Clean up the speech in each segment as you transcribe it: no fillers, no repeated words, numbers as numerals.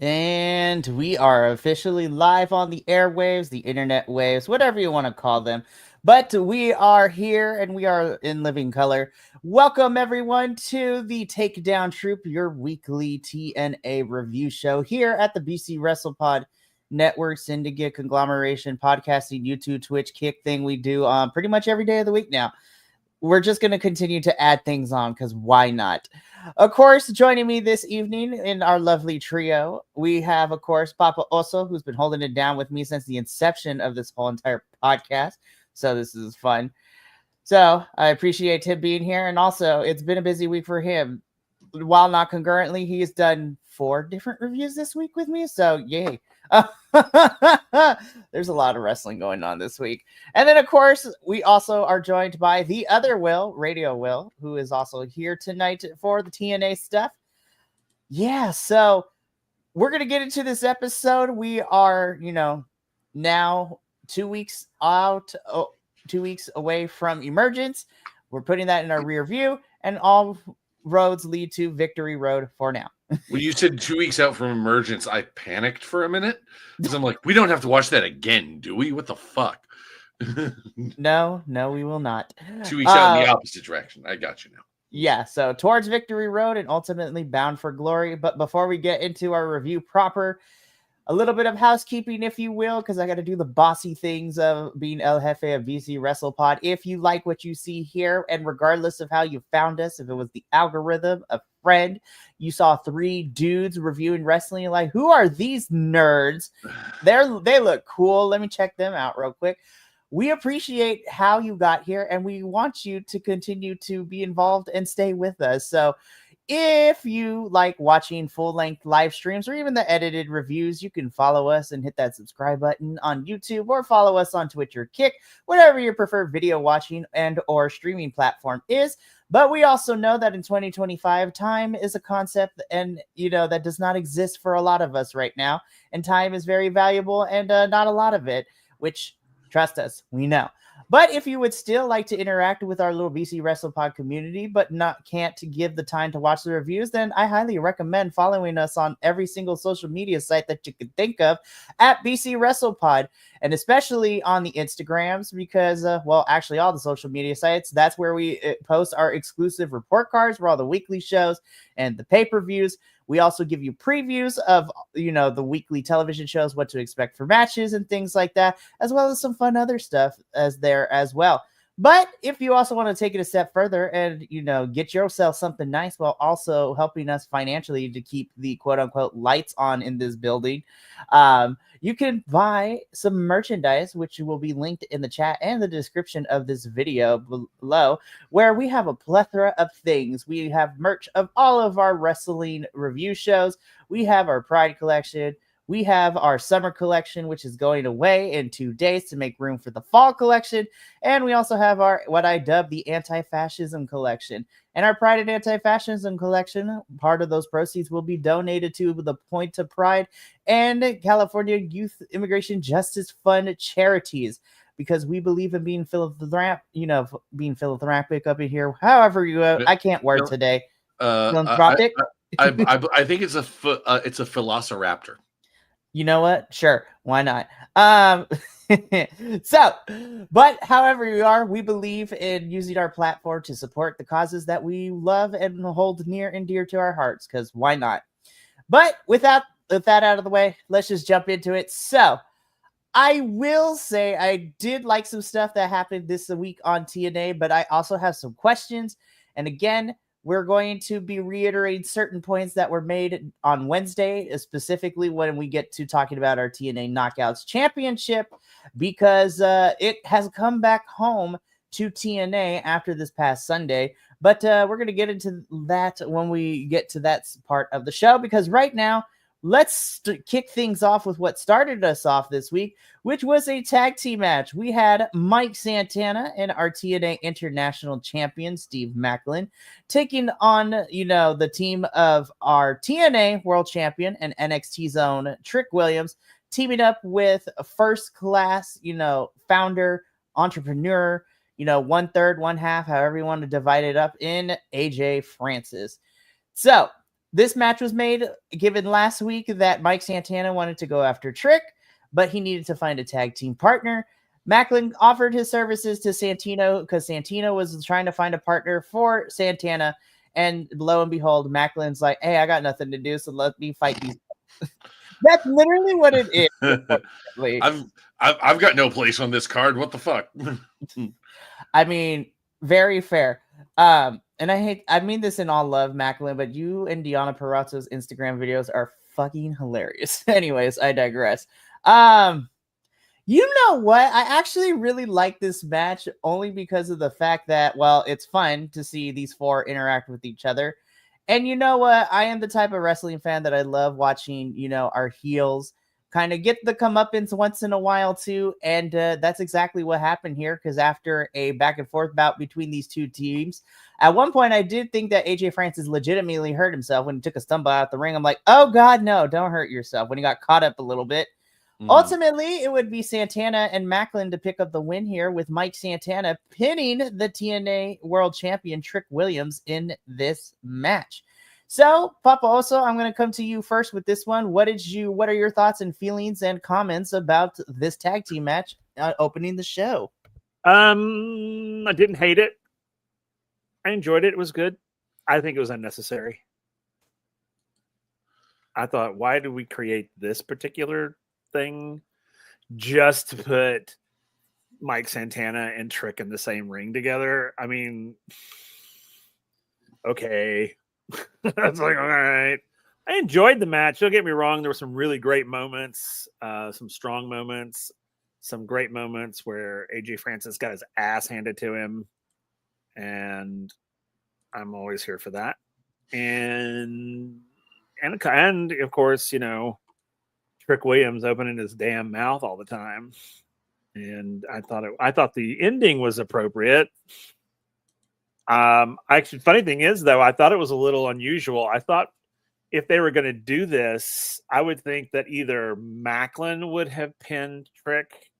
And we are officially live on the airwaves, the internet waves, whatever you want to call them. But we are here and we are in living color. Welcome, everyone, to the Takedown Troupe, your weekly TNA review show here at the BC WrestlePod Network Syndicate Conglomeration Podcasting YouTube Twitch Kick thing we do pretty much every day of the week now. We're just going to continue to add things on because why not? Of course, joining me this evening in our lovely trio, we have, of course, Papa Oso, who's been holding it down with me since the inception of this whole entire podcast. So this is fun. So I appreciate him being here. And also, it's been a busy week for him. While not concurrently, he's done 4 different reviews this week with me. So yay. There's a lot of wrestling going on this week. And then, of course, we also are joined by the other Will, Radio Will, who is also here tonight for the TNA stuff. Yeah, so we're going to get into this episode. We are, now 2 weeks out, 2 weeks away from Emergence. We're putting that in our rear view, and all roads lead to Victory Road for now. When you said 2 weeks out from Emergence, I panicked for a minute because I'm like, we don't have to watch that again, do we? What the fuck? No, we will not. 2 weeks out in the opposite direction. I got you now. Yeah, so towards Victory Road and ultimately Bound for Glory. But before we get into our review proper, a little bit of housekeeping, if you will, because I got to do the bossy things of being El Jefe of VC WrestlePod. If you like what you see here, and regardless of how you found us, if it was the algorithm, a friend, you saw 3 dudes reviewing wrestling, like, who are these nerds? They look cool. Let me check them out real quick. We appreciate how you got here, and we want you to continue to be involved and stay with us. So if you like watching full-length live streams or even the edited reviews, you can follow us and hit that subscribe button on YouTube, or follow us on Twitch or Kick, whatever your preferred video watching and or streaming platform is. But we also know that in 2025, time is a concept, and that does not exist for a lot of us right now. And time is very valuable, and not a lot of it, which, trust us, we know. But if you would still like to interact with our little BC WrestlePod community, but can't give the time to watch the reviews, then I highly recommend following us on every single social media site that you could think of at BC WrestlePod, and especially on the Instagrams, because, actually all the social media sites, that's where we post our exclusive report cards for all the weekly shows and the pay-per-views. We also give you previews of, the weekly television shows, what to expect for matches and things like that, as well as some fun other stuff as well. But if you also want to take it a step further and, get yourself something nice while also helping us financially to keep the quote unquote lights on in this building, you can buy some merchandise, which will be linked in the chat and the description of this video below, where we have a plethora of things. We have merch of all of our wrestling review shows. We have our Pride collection. We have our summer collection, which is going away in 2 days to make room for the fall collection. And we also have our, what I dub the anti-fascism collection. And our Pride and Anti-Fascism collection, part of those proceeds will be donated to the Point to Pride and California Youth Immigration Justice Fund charities, because we believe in being being philanthropic up in here. However I can't word today. Philanthropic. I think it's a Velociraptor. You know what? Sure. Why not? But however you are, we believe in using our platform to support the causes that we love and hold near and dear to our hearts, because why not? But with that out of the way, let's just jump into it. So I will say I did like some stuff that happened this week on TNA, but I also have some questions. And again, we're going to be reiterating certain points that were made on Wednesday, specifically when we get to talking about our TNA Knockouts Championship, because it has come back home to TNA after this past Sunday. But we're going to get into that when we get to that part of the show, because right now, let's kick things off with what started us off this week, which was a tag team match. We had Mike Santana and our TNA International Champion, Steve Macklin, taking on, the team of our TNA World Champion and NXT's own Trick Williams, teaming up with a first class, founder, entrepreneur, 1/3, 1/2, however you want to divide it up, in AJ Francis. So This match was made given last week that Mike Santana wanted to go after Trick, but he needed to find a tag team partner. Macklin offered his services to Santino because Santino was trying to find a partner for Santana. And lo and behold, Macklin's like, hey, I got nothing to do, so let me fight these. That's literally what it is. I've got no place on this card. What the fuck? I mean, very fair. And I mean this in all love, Macklin, but you and Deonna Purrazzo's Instagram videos are fucking hilarious. Anyways, I digress. You know what? I actually really like this match only because of the fact that, well, it's fun to see these four interact with each other. And you know what? I am the type of wrestling fan that I love watching, our heels kind of get the comeuppance once in a while too. And that's exactly what happened here, because after a back and forth bout between these two teams, at one point I did think that AJ Francis legitimately hurt himself when he took a stumble out the ring. I'm like, oh God, no, don't hurt yourself, when he got caught up a little bit. Ultimately, it would be Santana and Macklin to pick up the win here, with Mike Santana pinning the TNA World Champion Trick Williams in this match. So, Papa Oso, I'm going to come to you first with this one. What are your thoughts and feelings and comments about this tag team match opening the show? I didn't hate it. I enjoyed it. It was good. I think it was unnecessary. I thought, why did we create this particular thing just to put Mike Santana and Trick in the same ring together? I mean, okay. That's like, all right. I enjoyed the match. Don't get me wrong. There were some really great moments, some strong moments, some great moments where AJ Francis got his ass handed to him. And I'm always here for that. And of course, Trick Williams opening his damn mouth all the time. And I thought the ending was appropriate. Actually, funny thing is, though, I thought it was a little unusual. I thought if they were going to do this, I would think that either Macklin would have pinned Trick,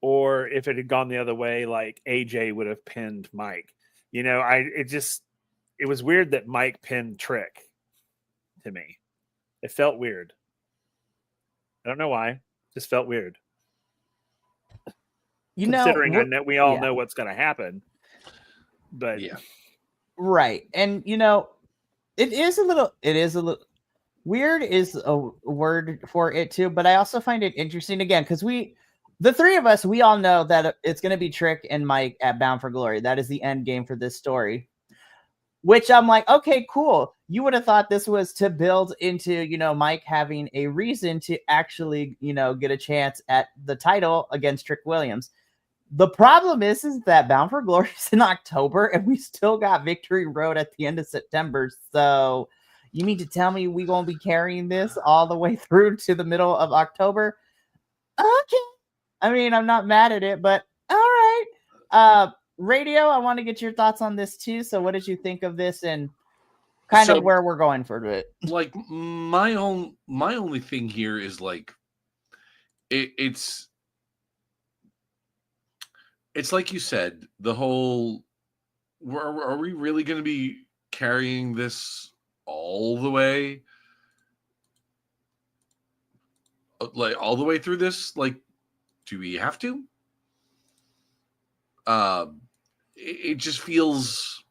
or if it had gone the other way, like AJ would have pinned Mike. It was weird that Mike pinned Trick to me. It felt weird. I don't know why. It just felt weird. Considering we all know what's going to happen. But yeah. Right. And it is a little weird is a word for it too, but I also find it interesting again because the three of us, we all know that it's going to be Trick and Mike at Bound for Glory. That is the end game for this story. Which I'm like, okay, cool. You would have thought this was to build into, Mike having a reason to actually, get a chance at the title against Trick Williams. The problem is that Bound for Glory is in October, and we still got Victory Road at the end of September. So you mean to tell me we're going to be carrying this all the way through to the middle of October? Okay. I mean, I'm not mad at it, but all right. Radio, I want to get your thoughts on this too. So what did you think of this and kind of where we're going for it? Like my only thing here is like it's like you said, the whole are we really going to be carrying this all the way? Like all the way through this? Like, do we have to? It just feels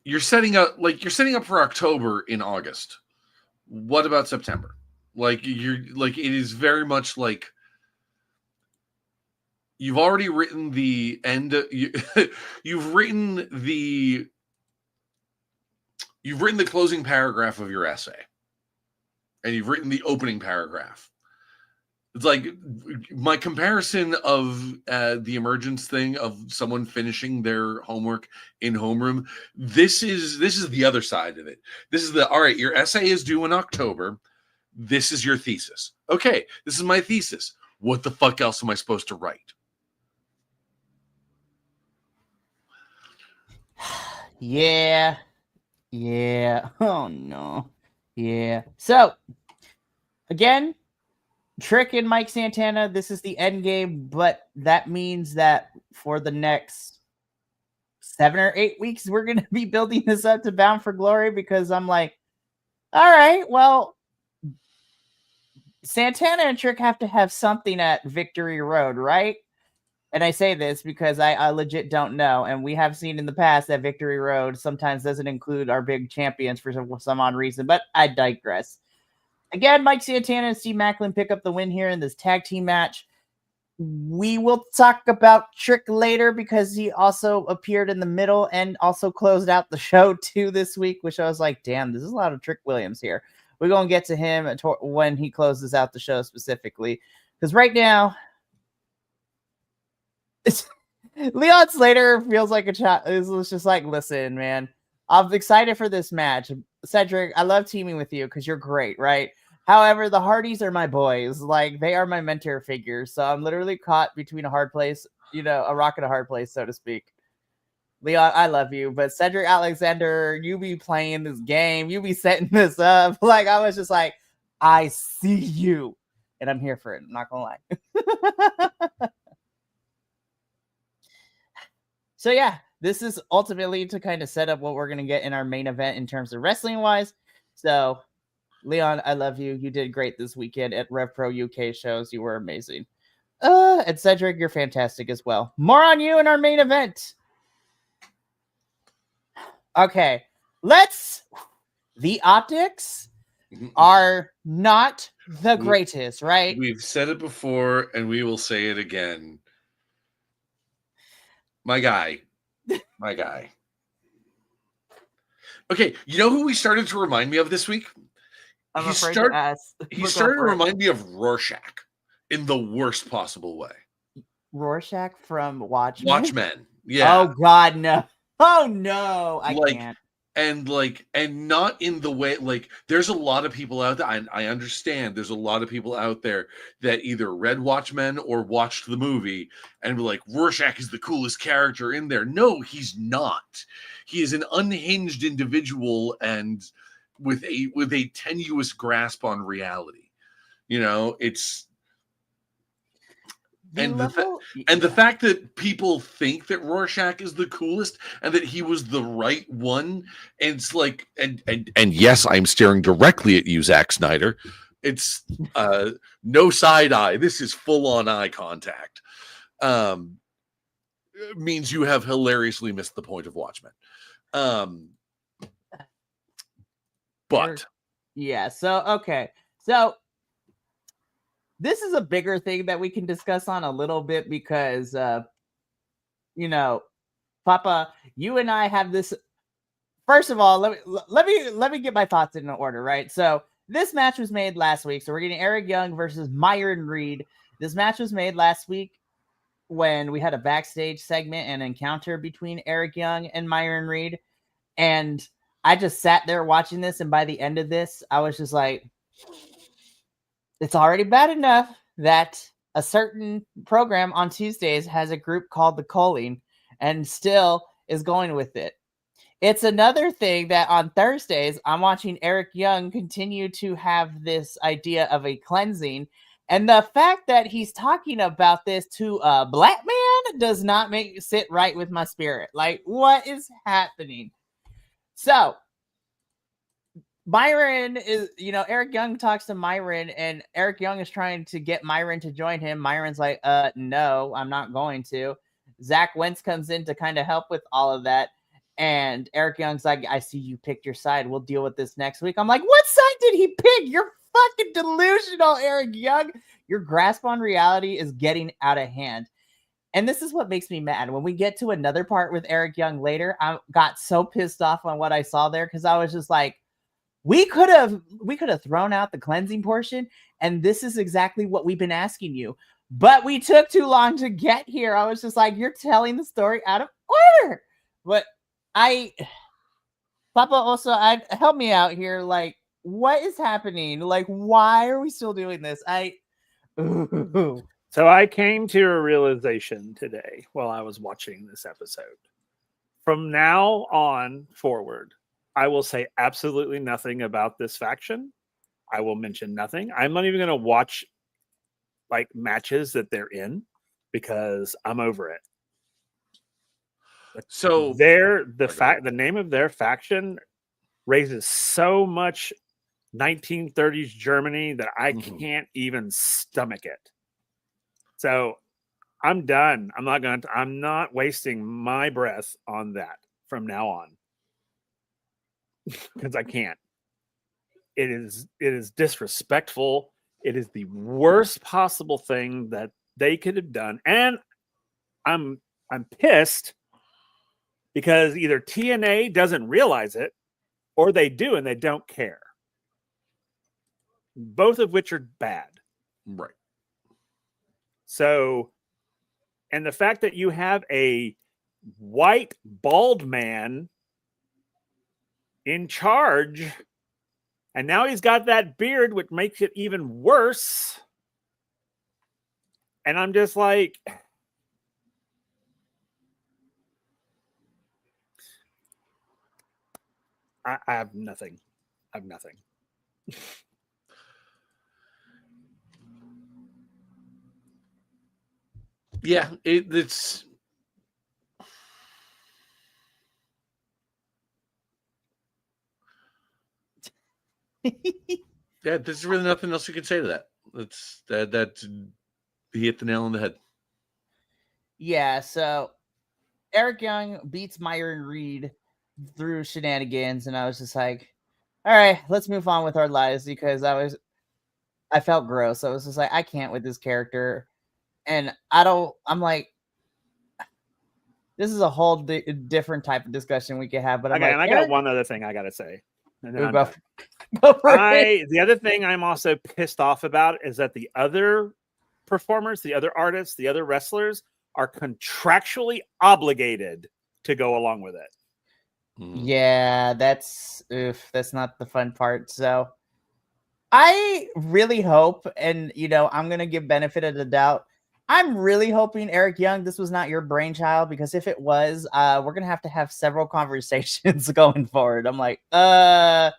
you're setting up for October in August. What about September? Like it is very much like you've already written the end. You've written the closing paragraph of your essay, and you've written the opening paragraph. It's like my comparison of the emergence thing of someone finishing their homework in homeroom. This is the other side of it. This is all right, your essay is due in October. This is your thesis. Okay, this is my thesis. What the fuck else am I supposed to write? Yeah. Oh, no. Yeah. So, again, Trick and Mike Santana, this is the end game, but that means that for the next 7 or 8 weeks we're going to be building this up to Bound for Glory, because I'm like, all right, well, Santana and Trick have to have something at Victory Road, right? And I say this because I legit don't know. And we have seen in the past that Victory Road sometimes doesn't include our big champions for some odd reason, but I digress. Again, Mike Santana and Steve Macklin pick up the win here in this tag team match. We will talk about Trick later because he also appeared in the middle and also closed out the show too this week, which I was like, damn, this is a lot of Trick Williams here. We're going to get to him when he closes out the show specifically. Because right now, Leon Slater feels like a child. It's just like, listen, man, I'm excited for this match. Cedric, I love teaming with you because you're great, right? However, the Hardys are my boys. Like, they are my mentor figures. So I'm literally caught between a hard place, a rock and a hard place, so to speak. Leon, I love you, but Cedric Alexander, you be playing this game. You be setting this up. Like, I was just like, I see you. And I'm here for it. I'm not going to lie. So yeah, this is ultimately to kind of set up what we're going to get in our main event in terms of wrestling wise. So Leon, I love you. You did great this weekend at Rev Pro UK shows. You were amazing. And Cedric, you're fantastic as well. More on you in our main event. Okay, the optics are not the greatest, right? We've said it before and we will say it again. My guy. Okay, you know who he started to remind me of this week? He started to remind me of Rorschach in the worst possible way. Rorschach from Watchmen? Watchmen. Yeah. Oh God, no. Oh no, I can't. And not in the way, like, there's a lot of people out there. I understand there's a lot of people out there that either read Watchmen or watched the movie and be like, Rorschach is the coolest character in there. No, he's not. He is an unhinged individual and with a tenuous grasp on reality. It's the fact that people think that Rorschach is the coolest and that he was the right one, and it's like, and yes, I'm staring directly at you, Zack Snyder. It's no side eye. This is full on eye contact. Means you have hilariously missed the point of Watchmen. But yeah, so this is a bigger thing that we can discuss on a little bit because, Papa, you and I have this. First of all, let me get my thoughts in order, right? So this match was made last week. So we're getting Eric Young versus Myron Reed. This match was made last week when we had a backstage segment and encounter between Eric Young and Myron Reed. And I just sat there watching this. And by the end of this, I was just like, it's already bad enough that a certain program on Tuesdays has a group called The Culling and still is going with it. It's another thing that on Thursdays, I'm watching Eric Young continue to have this idea of a cleansing. And the fact that he's talking about this to a black man does not sit right with my spirit. Like, what is happening? So Myron is, Eric Young talks to Myron and Eric Young is trying to get Myron to join him. Myron's like, no, I'm not going to. Zach Wentz comes in to kind of help with all of that. And Eric Young's like, I see you picked your side. We'll deal with this next week. I'm like, what side did he pick? You're fucking delusional, Eric Young. Your grasp on reality is getting out of hand. And this is what makes me mad. When we get to another part with Eric Young later, I got so pissed off on what I saw there because I was just like, we could have thrown out the cleansing portion, and this is exactly what we've been asking you. But we took too long to get here. I was just like, you're telling the story out of order. But Papa, also, help me out here. Like, what is happening? Like, why are we still doing this? So I came to a realization today while I was watching this episode. From now on forward, I will say absolutely nothing about this faction. I will mention nothing. I'm not even going to watch like matches that they're in because I'm over it. So the name of their faction raises so much 1930s Germany that I can't even stomach it. So I'm done. I'm not wasting my breath on that from now on. Because I can't. It is disrespectful. It is the worst possible thing that they could have done. And I'm pissed because either TNA doesn't realize it or they do and they don't care. Both of which are bad. Right. So, and the fact that you have a white bald man in charge, and now he's got that beard, which makes it even worse. And I'm just like, I have nothing. I have nothing. Yeah, it's yeah, there's really nothing else you can say to that. That he hit the nail on the head. Yeah, so Eric Young beats Myron Reed through shenanigans, and I was just like, all right, let's move on with our lives, because I felt gross. I was just like, I can't with this character. And I'm like, this is a whole different type of discussion we could have. But I'm okay, like, and I got one other thing I got to say. And then go for it. The other thing I'm also pissed off about is that the other performers, the other artists, the other wrestlers are contractually obligated to go along with it. Yeah, that's not the fun part. So I really hope, and I'm gonna give benefit of the doubt. I'm really hoping, Eric Young, this was not your brainchild, because if it was, we're gonna have to have several conversations going forward. I'm like, no,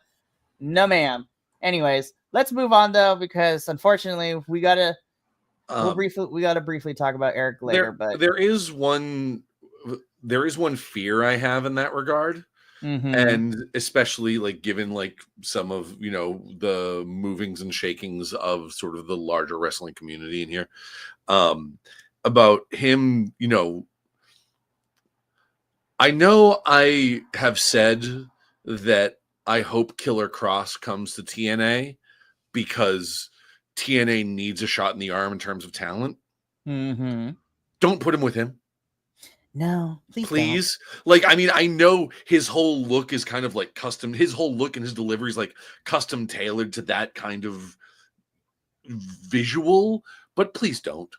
ma'am. Anyways, let's move on though, because unfortunately we gotta briefly talk about Eric later. But there is one fear I have in that regard. And especially like given like some of the movings and shakings of sort of the larger wrestling community in here, about him, I know I have said that I hope Killer Cross comes to TNA because TNA needs a shot in the arm in terms of talent. Don't put him with him. No, please. Like, I mean, I know his whole look is kind of like custom. His whole look and his delivery is like custom tailored to that kind of visual, but please don't.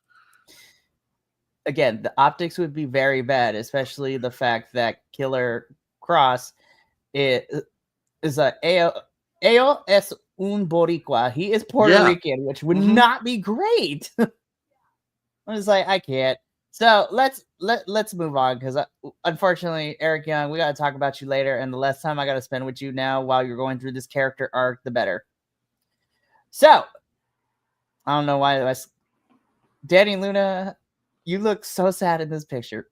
Again, the optics would be very bad, especially the fact that Killer Cross is Ellos es un Boricua. He is Puerto Rican, which would not be great. I was like, I can't. So let's move on, because unfortunately, Eric Young, we got to talk about you later, and the less time I got to spend with you now while you're going through this character arc, the better. So I don't know why Danny Luna, you look so sad in this picture.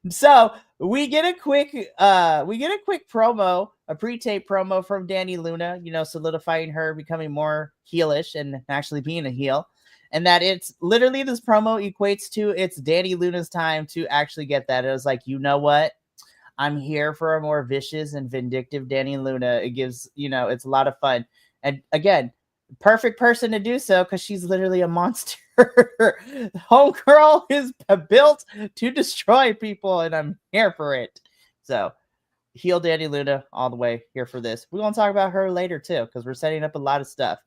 So we get a quick promo, a pre-tape promo from Danny Luna, solidifying her becoming more heelish and actually being a heel. And that it's literally, this promo equates to it's Danny Luna's time to actually get that. It was like, you know what? I'm here for a more vicious and vindictive Danny Luna. It gives, it's a lot of fun. And again, perfect person to do so, because she's literally a monster. Homegirl is built to destroy people, and I'm here for it. So heel Danny Luna all the way, here for this. We're going to talk about her later too, because we're setting up a lot of stuff.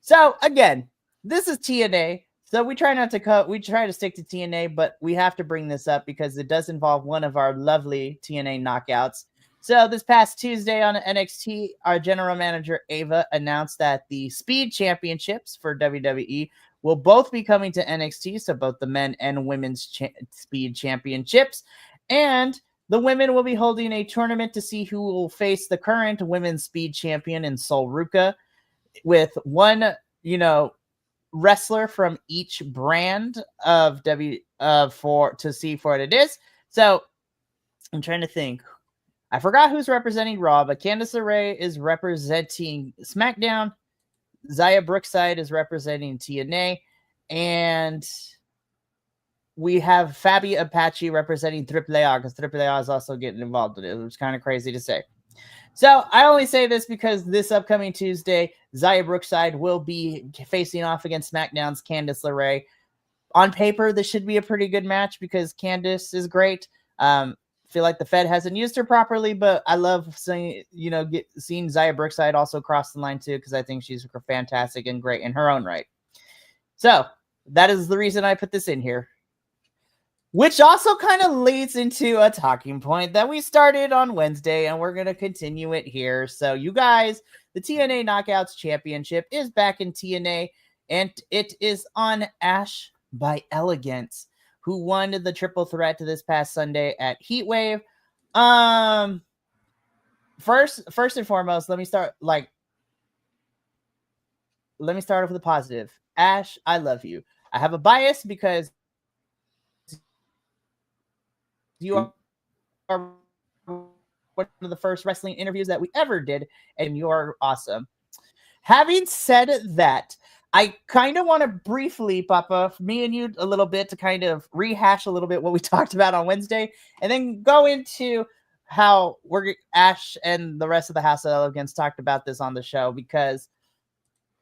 So again, this is TNA. So we try to stick to TNA, but we have to bring this up because it does involve one of our lovely TNA knockouts. So this past Tuesday on NXT, our general manager Ava announced that the Speed Championships for WWE will both be coming to NXT. So both the men and women's Speed Championships, and the women will be holding a tournament to see who will face the current women's Speed Champion in Sol Ruca, with one, wrestler from each brand of to see for what it is. So I'm trying to think. I forgot who's representing Raw, but Candice LeRae is representing SmackDown. Zaya Brookside is representing TNA, and we have Fabi Apache representing AAA because AAA is also getting involved in it, which is kind of crazy to say. So I only say this because this upcoming Tuesday, Zaya Brookside will be facing off against SmackDown's Candice LeRae. On paper, this should be a pretty good match because Candice is great. Feel like the Fed hasn't used her properly, but I love seeing Zaya Brookside also cross the line too because I think she's fantastic and great in her own right. So that is the reason I put this in here. Which also kind of leads into a talking point that we started on Wednesday, and we're going to continue it here. So, you guys, the TNA Knockouts Championship is back in TNA, and it is on Ash by Elegance, who won the triple threat this past Sunday at Heatwave. First and foremost, let me start off with a positive. Ash, I love you. I have a bias because you are one of the first wrestling interviews that we ever did, and you're awesome. Having said that, I kind of want to briefly, Papa, me and you a little bit to kind of rehash a little bit what we talked about on Wednesday, and then go into how Ash and the rest of the House of Elegance talked about this on the show, because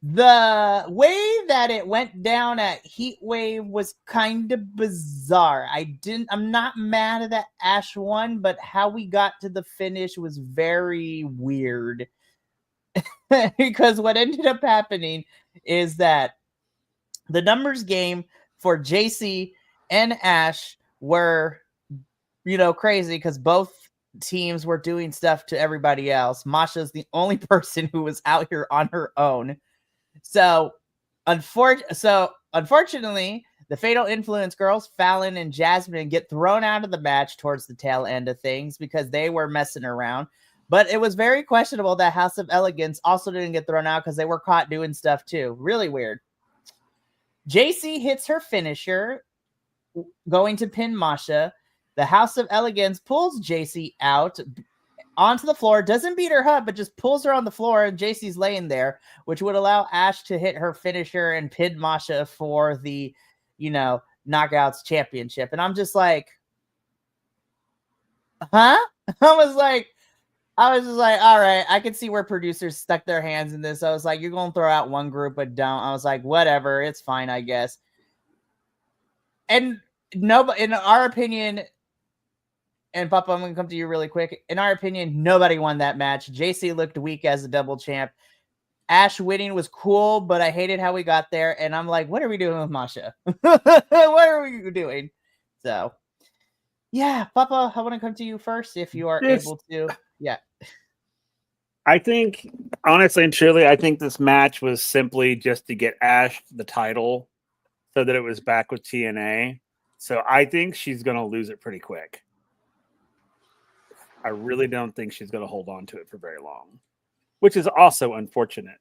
the way that it went down at Heatwave was kind of bizarre. I'm not mad that Ash won, but how we got to the finish was very weird. Because what ended up happening is that the numbers game for JC and Ash were, crazy because both teams were doing stuff to everybody else. Masha's the only person who was out here on her own. So, unfortunately, the Fatal Influence girls, Fallon and Jasmine, get thrown out of the match towards the tail end of things because they were messing around. But it was very questionable that House of Elegance also didn't get thrown out because they were caught doing stuff too. Really weird. JC hits her finisher, going to pin Masha. The House of Elegance pulls JC out onto the floor, doesn't beat her up, but just pulls her on the floor, and JC's laying there, which would allow Ash to hit her finisher and pin Masha for the, Knockouts Championship. And I'm just like, huh? I was just like, all right, I could see where producers stuck their hands in this. I was like, you're going to throw out one group, but don't. I was like, whatever, it's fine, I guess. And nobody, in our opinion, and Papa, I'm going to come to you really quick. In our opinion, nobody won that match. JC looked weak as a double champ. Ash winning was cool, but I hated how we got there. And I'm like, what are we doing with Masha? What are we doing? So, yeah, Papa, I want to come to you first if you are able to. Yeah. I think, honestly and truly, I think this match was simply just to get Ash the title so that it was back with TNA. So I think she's going to lose it pretty quick. I really don't think she's going to hold on to it for very long, which is also unfortunate.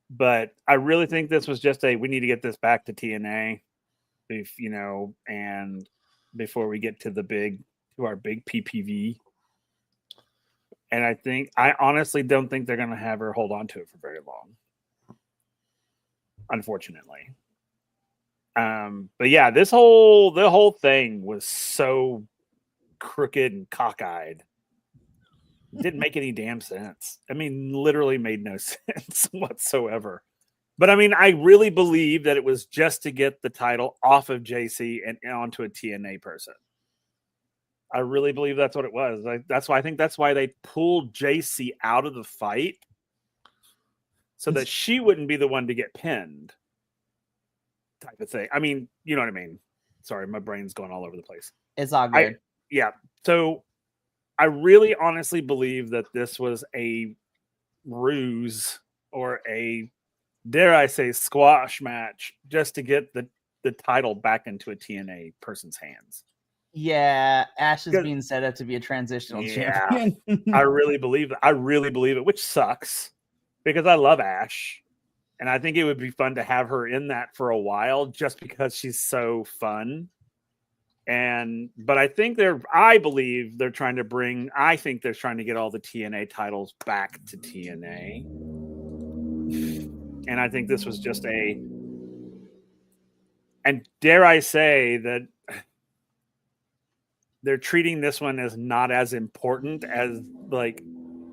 But I really think this was just we need to get this back to TNA, and before we get to our big PPV. And I honestly don't think they're going to have her hold on to it for very long, unfortunately. But yeah, the whole thing was so crooked and cockeyed. It didn't make any damn sense. I mean, literally made no sense whatsoever. But I mean, I really believe that it was just to get the title off of JC and onto a TNA person. I really believe that's what it was. That's why they pulled JC out of the fight, so that she wouldn't be the one to get pinned, type of thing. I mean, you know what I mean. Sorry, my brain's going all over the place. It's all good. So I really honestly believe that this was a ruse or a, dare I say, squash match just to get the title back into a TNA person's hands. Yeah, Ash is being set up to be a transitional champion. I really believe it. Which sucks because I love Ash. And I think it would be fun to have her in that for a while just because she's so fun. But I think I believe they're trying to get all the TNA titles back to TNA. And I think this was just and dare I say that they're treating this one as not as important as like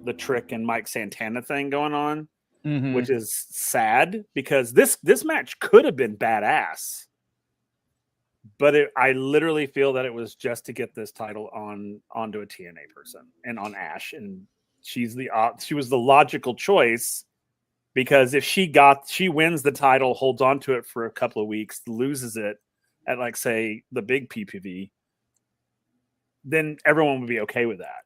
the Trick and Mike Santana thing going on, which is sad because this match could have been badass. But I literally feel that it was just to get this title onto a TNA person and on Ash, and she was the logical choice because if she wins the title, holds on to it for a couple of weeks, loses it at like say the big PPV, then everyone would be okay with that.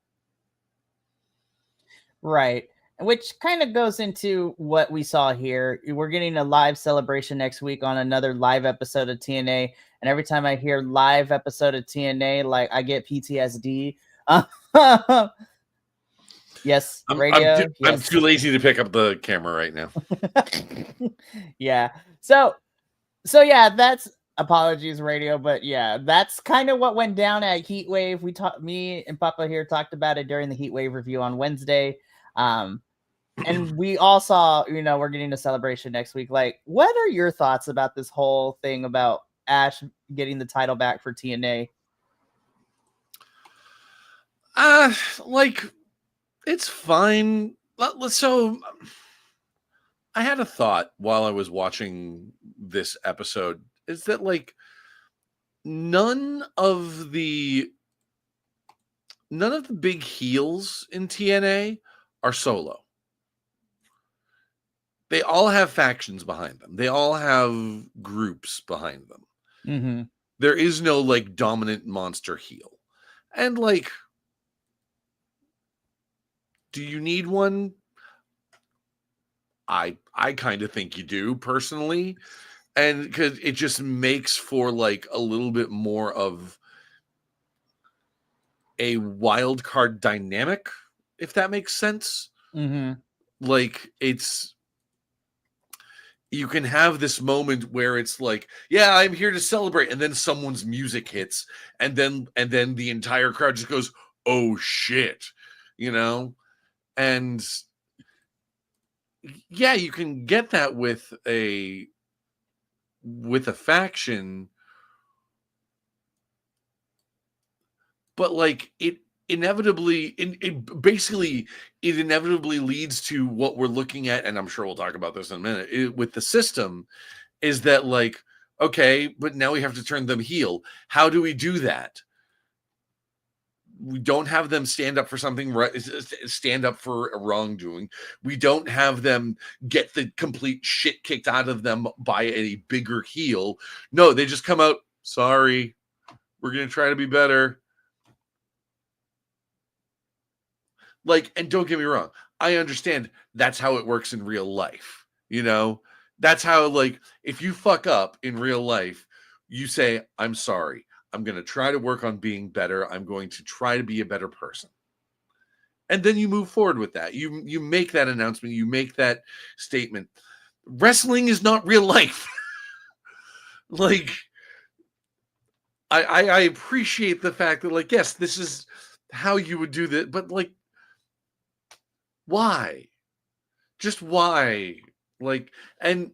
Right. Which kind of goes into what we saw here. We're getting a live celebration next week on another live episode of TNA. And every time I hear live episode of TNA, like I get PTSD. Yes, radio. I'm too lazy to pick up the camera right now. Yeah. So yeah, that's apologies, radio, but yeah, that's kind of what went down at Heatwave. Me and Papa here talked about it during the Heatwave review on Wednesday. And we all saw, we're getting a celebration next week. Like, what are your thoughts about this whole thing about Ash getting the title back for TNA? Like, it's fine. So I had a thought while I was watching this episode is that like none of the big heels in TNA are solo. They all have factions behind them. They all have groups behind them. There is no like dominant monster heel. And like, do you need one? I kind of think you do personally. And because it just makes for like a little bit more of a wild card dynamic, if that makes sense. Like you can have this moment where it's like, yeah, I'm here to celebrate, and then someone's music hits, and then the entire crowd just goes, oh shit, and yeah, you can get that with a faction, but like it inevitably leads to what we're looking at, and I'm sure we'll talk about this in a minute with the system, is that like, okay, but now we have to turn them heel. How do we do that? We don't have them stand up for something right, stand up for a wrongdoing. We don't have them get the complete shit kicked out of them by a bigger heel. No, they just come out, sorry, we're going to try to be better. Like, and don't get me wrong, I understand that's how it works in real life. That's how, like, if you fuck up in real life, you say, I'm sorry. I'm going to try to work on being better. I'm going to try to be a better person. And then you move forward with that. You make that announcement. You make that statement. Wrestling is not real life. Like, I appreciate the fact that, like, yes, this is how you would do that. But, like, why? Just why? Like, and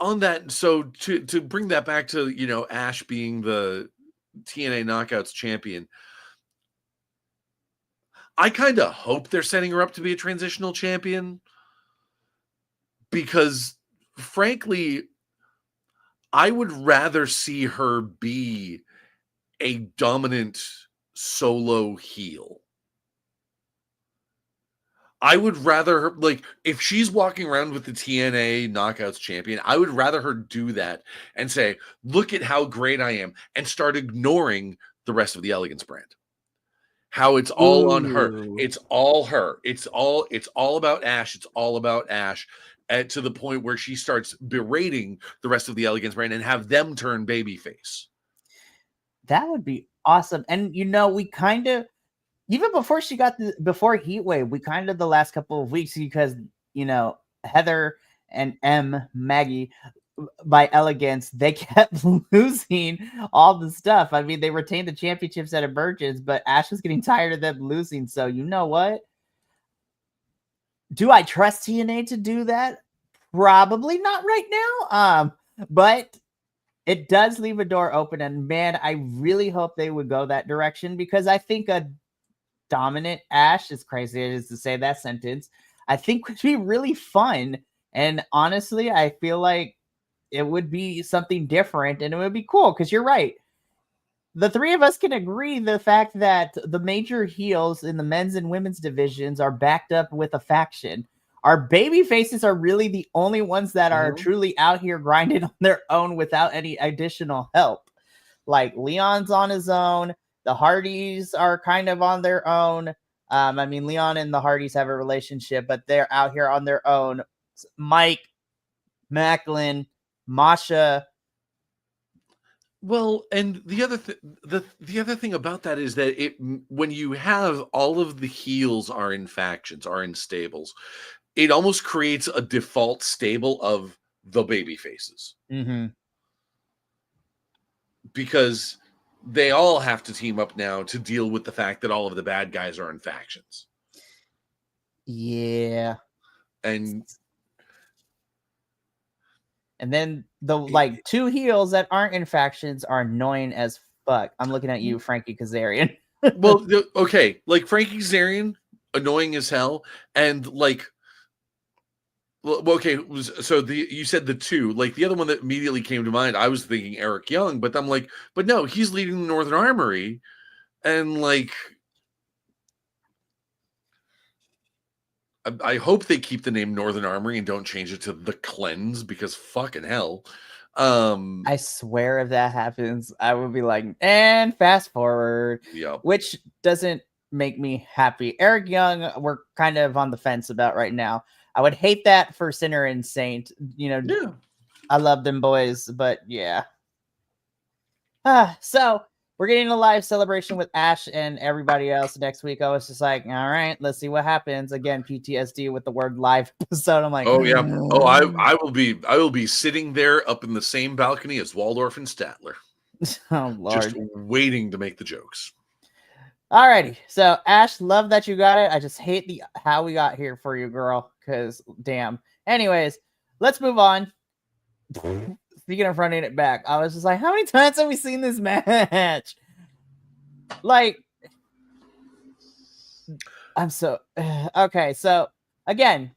on that, so to bring that back to, Ash being the TNA Knockouts champion, I kind of hope they're setting her up to be a transitional champion because, frankly, I would rather see her be a dominant solo heel. I would rather her, like, if she's walking around with the TNA Knockouts champion, I would rather her do that and say, look at how great I am, and start ignoring the rest of the Elegance brand. How it's all on her. It's all her. It's all about Ash. It's all about Ash, to the point where she starts berating the rest of the Elegance brand and have them turn babyface. That would be awesome. And, we kind of, even before she got before Heatwave, we kind of the last couple of weeks, because, Heather and Maggie by Elegance, they kept losing all the stuff. I mean, they retained the championships at Emergence, but Ash was getting tired of them losing. So you know what? Do I trust TNA to do that? Probably not right now. But it does leave a door open, and man, I really hope they would go that direction, because I think a dominant Ash, as crazy as it is to say that sentence, I think would be really fun. And honestly, I feel like it would be something different, and it would be cool, because you're right. The three of us can agree the fact that the major heels in the men's and women's divisions are backed up with a faction. Our baby faces are really the only ones that are truly out here grinding on their own without any additional help. Like Leon's on his own. The Hardys are kind of on their own. I mean, Leon and the Hardys have a relationship, but they're out here on their own. Mike, Macklin, Masha. Well, and the other thing about that is that when you have all of the heels are in factions, are in stables, it almost creates a default stable of the baby faces. Mm-hmm. Because they all have to team up now to deal with the fact that all of the bad guys are in factions. Yeah. And then the like two heels that aren't in factions are annoying as fuck. I'm looking at you, Frankie Kazarian. Well, okay, like Frankie Kazarian, annoying as hell, and like, okay, so you said the two, like the other one that immediately came to mind, I was thinking Eric Young, but I'm like, but no, he's leading the Northern Armory, and like, I hope they keep the name Northern Armory and don't change it to The Cleanse, because fucking hell. I swear if that happens, I would be like, and fast forward. Yeah. Which doesn't make me happy. Eric Young, we're kind of on the fence about right now. I would hate that for Sinner and Saint. You know, yeah. I love them boys, but yeah. So we're getting a live celebration with Ash and everybody else next week. I was just like, all right, let's see what happens. Again, PTSD with the word live episode. I'm like, oh yeah, oh I will be sitting there up in the same balcony as Waldorf and Statler. Oh Lord, just waiting to make the jokes. Alrighty, so Ash, love that you got it. I just hate the how we got here for you, girl. Because damn. Anyways, let's move on. Speaking of running it back, I was just like, how many times have we seen this match? Like, I'm so okay. So again,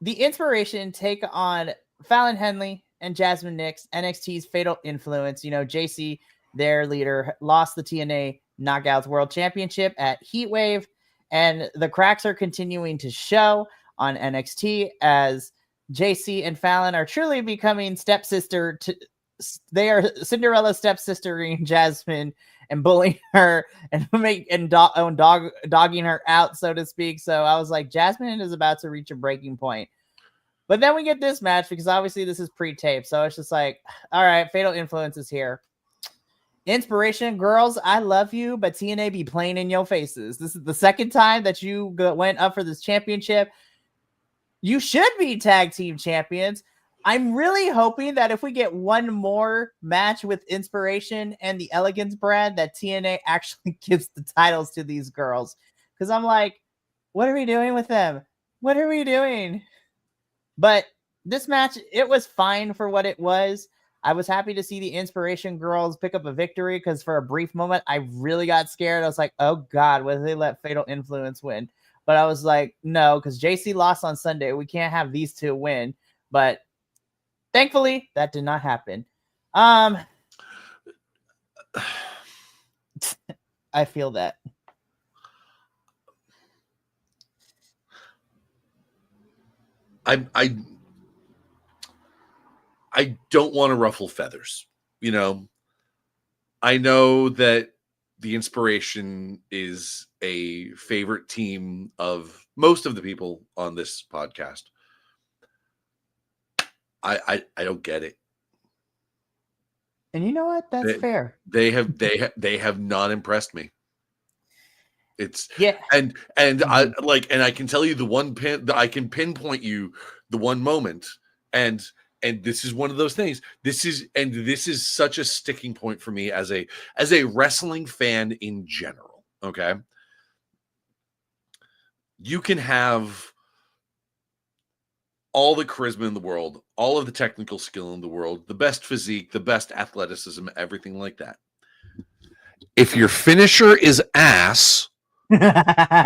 the Inspiration take on Fallon Henley and Jasmine Nix, NXT's Fatal Influence. You know, JC, their leader, lost the TNA Knockouts World Championship at Heatwave, and the cracks are continuing to show on NXT as JC and Fallon are truly becoming stepsister to. They are Cinderella stepsistering Jasmine and bullying her and dogging her out, so to speak. So I was like, Jasmine is about to reach a breaking point. But then we get this match because obviously this is pre-tape. So it's just like, all right, Fatal Influence is here. Inspiration, girls, I love you, but TNA be playing in your faces. This is the second time that you went up for this championship. You should be tag team champions. I'm really hoping that if we get one more match with Inspiration and the Elegance brand, that TNA actually gives the titles to these girls. Because I'm like, what are we doing with them? What are we doing? But this match, it was fine for what it was. I was happy to see the Inspiration girls pick up a victory because for a brief moment, I really got scared. I was like, oh God, what if they let Fatal Influence win? But I was like, no, because JC lost on Sunday. We can't have these two win. But thankfully, that did not happen. I feel that. I don't want to ruffle feathers. You know, I know that the Inspiration is a favorite team of most of the people on this podcast. I don't get it. And you know what? That's fair. They have not impressed me. It's Yeah. and I like, and I can tell you the one I can pinpoint you the one moment, and this is one of those things. This is such a sticking point for me as a wrestling fan in general. Okay, you can have all the charisma in the world, all of the technical skill in the world, the best physique, the best athleticism, everything like that. If your finisher is ass,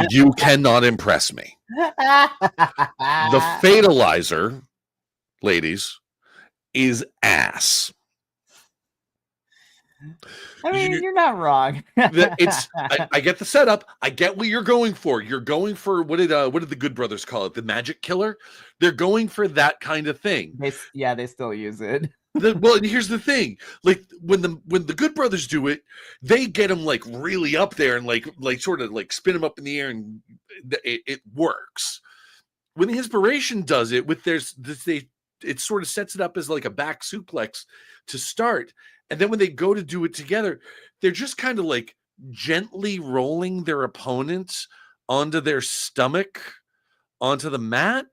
you cannot impress me. The fatalizer, ladies, is ass. I mean, you're not wrong. I get the setup. I get what you're going for. You're going for what did the Good Brothers call it? The Magic Killer. They're going for that kind of thing. They still use it. Well, and here's the thing: like when the Good Brothers do it, they get them like really up there and like sort of like spin them up in the air, and it works. When the Inspiration does it with it sort of sets it up as like a back suplex to start, and then when they go to do it together, they're just kind of like gently rolling their opponents onto their stomach, onto the mat.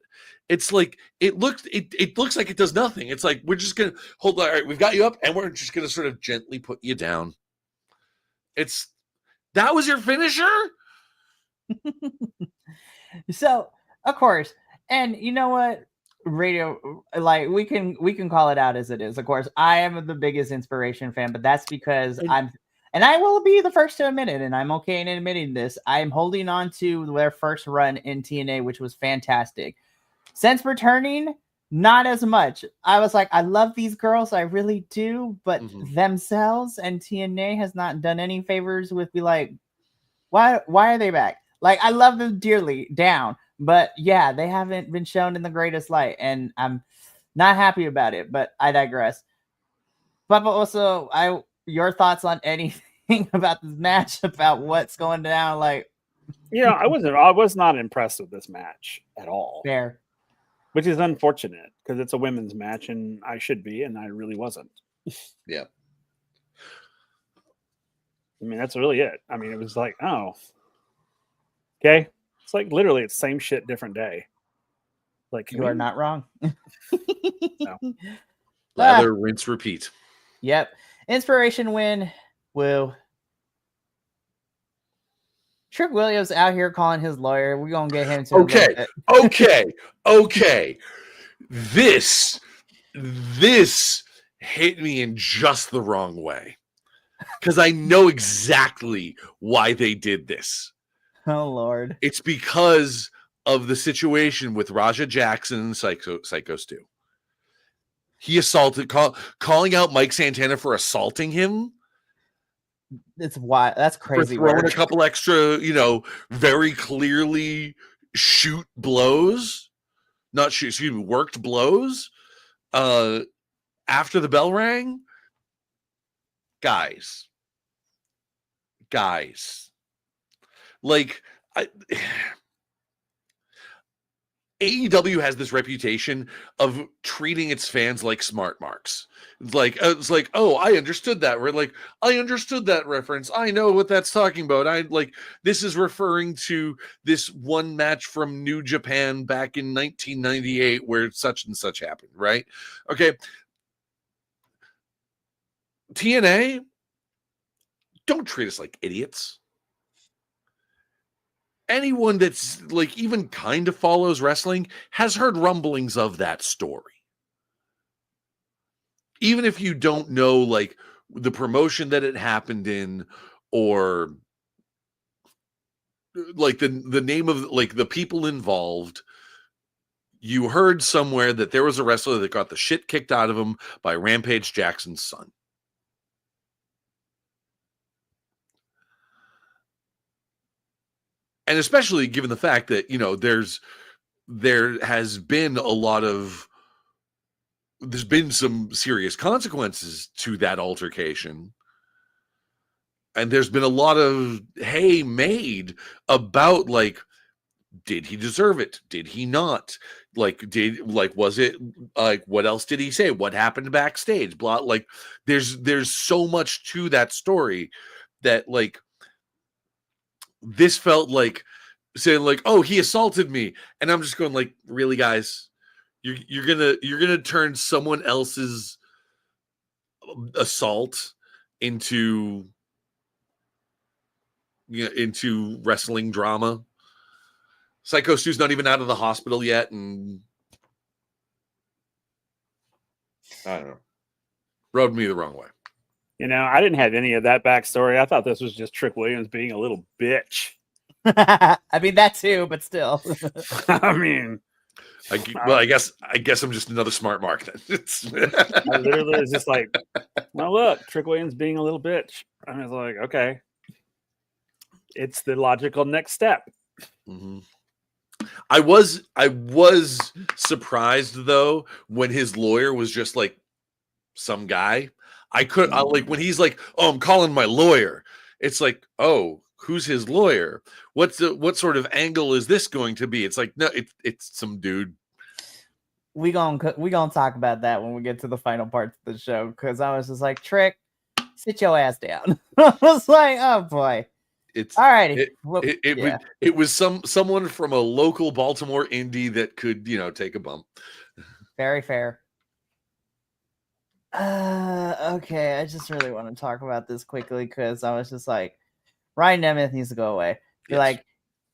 It's like it looks like it does nothing. It's like we're just gonna hold. All right, we've got you up, and we're just gonna sort of gently put you down. That was your finisher. So, of course, and you know what? Radio, like we can call it out as it is. Of course, I am the biggest Inspiration fan, but that's because and I will be the first to admit it, and I'm okay in admitting this. I'm holding on to their first run in TNA, which was fantastic. Since returning, not as much. I was like, I love these girls, I really do, but themselves and TNA has not done any favors with me. Like, why are they back? Like, I love them dearly, down, but yeah, they haven't been shown in the greatest light, and I'm not happy about it. But I digress. But also, your thoughts on anything about this match, about what's going down? Like, yeah, I was not impressed with this match at all. Fair. Which is unfortunate because it's a women's match and I should be, and I really wasn't. Yeah. I mean, that's really it. I mean, it was like, oh, okay. It's like literally it's same shit, different day. Like, you are not wrong. No. Lather, rinse, repeat. Yep. Inspiration win. Woo. Trick Williams out here calling his lawyer. We're gonna get him to Okay. This hit me in just the wrong way. Because I know exactly why they did this. Oh Lord. It's because of the situation with Raja Jackson and Psycho Stu. He assaulted, calling out Mike Santana for assaulting him. It's why that's crazy. For throwing a couple extra, very clearly worked blows after the bell rang. Guys, like AEW has this reputation of treating its fans like smart marks. It's like, oh, I understood that. We're like, I understood that reference. I know what that's talking about. This is referring to this one match from New Japan back in 1998 where such and such happened, right? Okay. TNA, don't treat us like idiots. Anyone that's like even kind of follows wrestling has heard rumblings of that story. Even if you don't know like the promotion that it happened in or like the name of like the people involved, you heard somewhere that there was a wrestler that got the shit kicked out of him by Rampage Jackson's son. And especially given the fact that, there's been some serious consequences to that altercation. And there's been a lot of hay made about like, did he deserve it? Did he not? Was it like, what else did he say? What happened backstage? Blah, like there's so much to that story that like, This felt like saying like, "Oh, he assaulted me," and I'm just going like, "Really, guys? You're gonna turn someone else's assault into into wrestling drama?" Psycho Stu's not even out of the hospital yet, and I don't know, rubbed me the wrong way. I didn't have any of that backstory. I thought this was just Trick Williams being a little bitch. I mean that too, but still. I mean, I guess I'm just another smart mark then. I literally was just like, well, look, Trick Williams being a little bitch. I was like, okay, it's the logical next step. Mm-hmm. I was surprised though when his lawyer was just like some guy. I like when he's like, "Oh, I'm calling my lawyer." It's like, "Oh, who's his lawyer? What sort of angle is this going to be?" It's like, no, it's some dude. We gonna talk about that when we get to the final parts of the show, because I was just like, Trick, sit your ass down. I was like, oh boy. It's all righty. It was someone from a local Baltimore indie that could, take a bump. Very fair. Okay, I just really want to talk about this quickly because I was just like, Ryan Nemeth needs to go away. Yes. Like,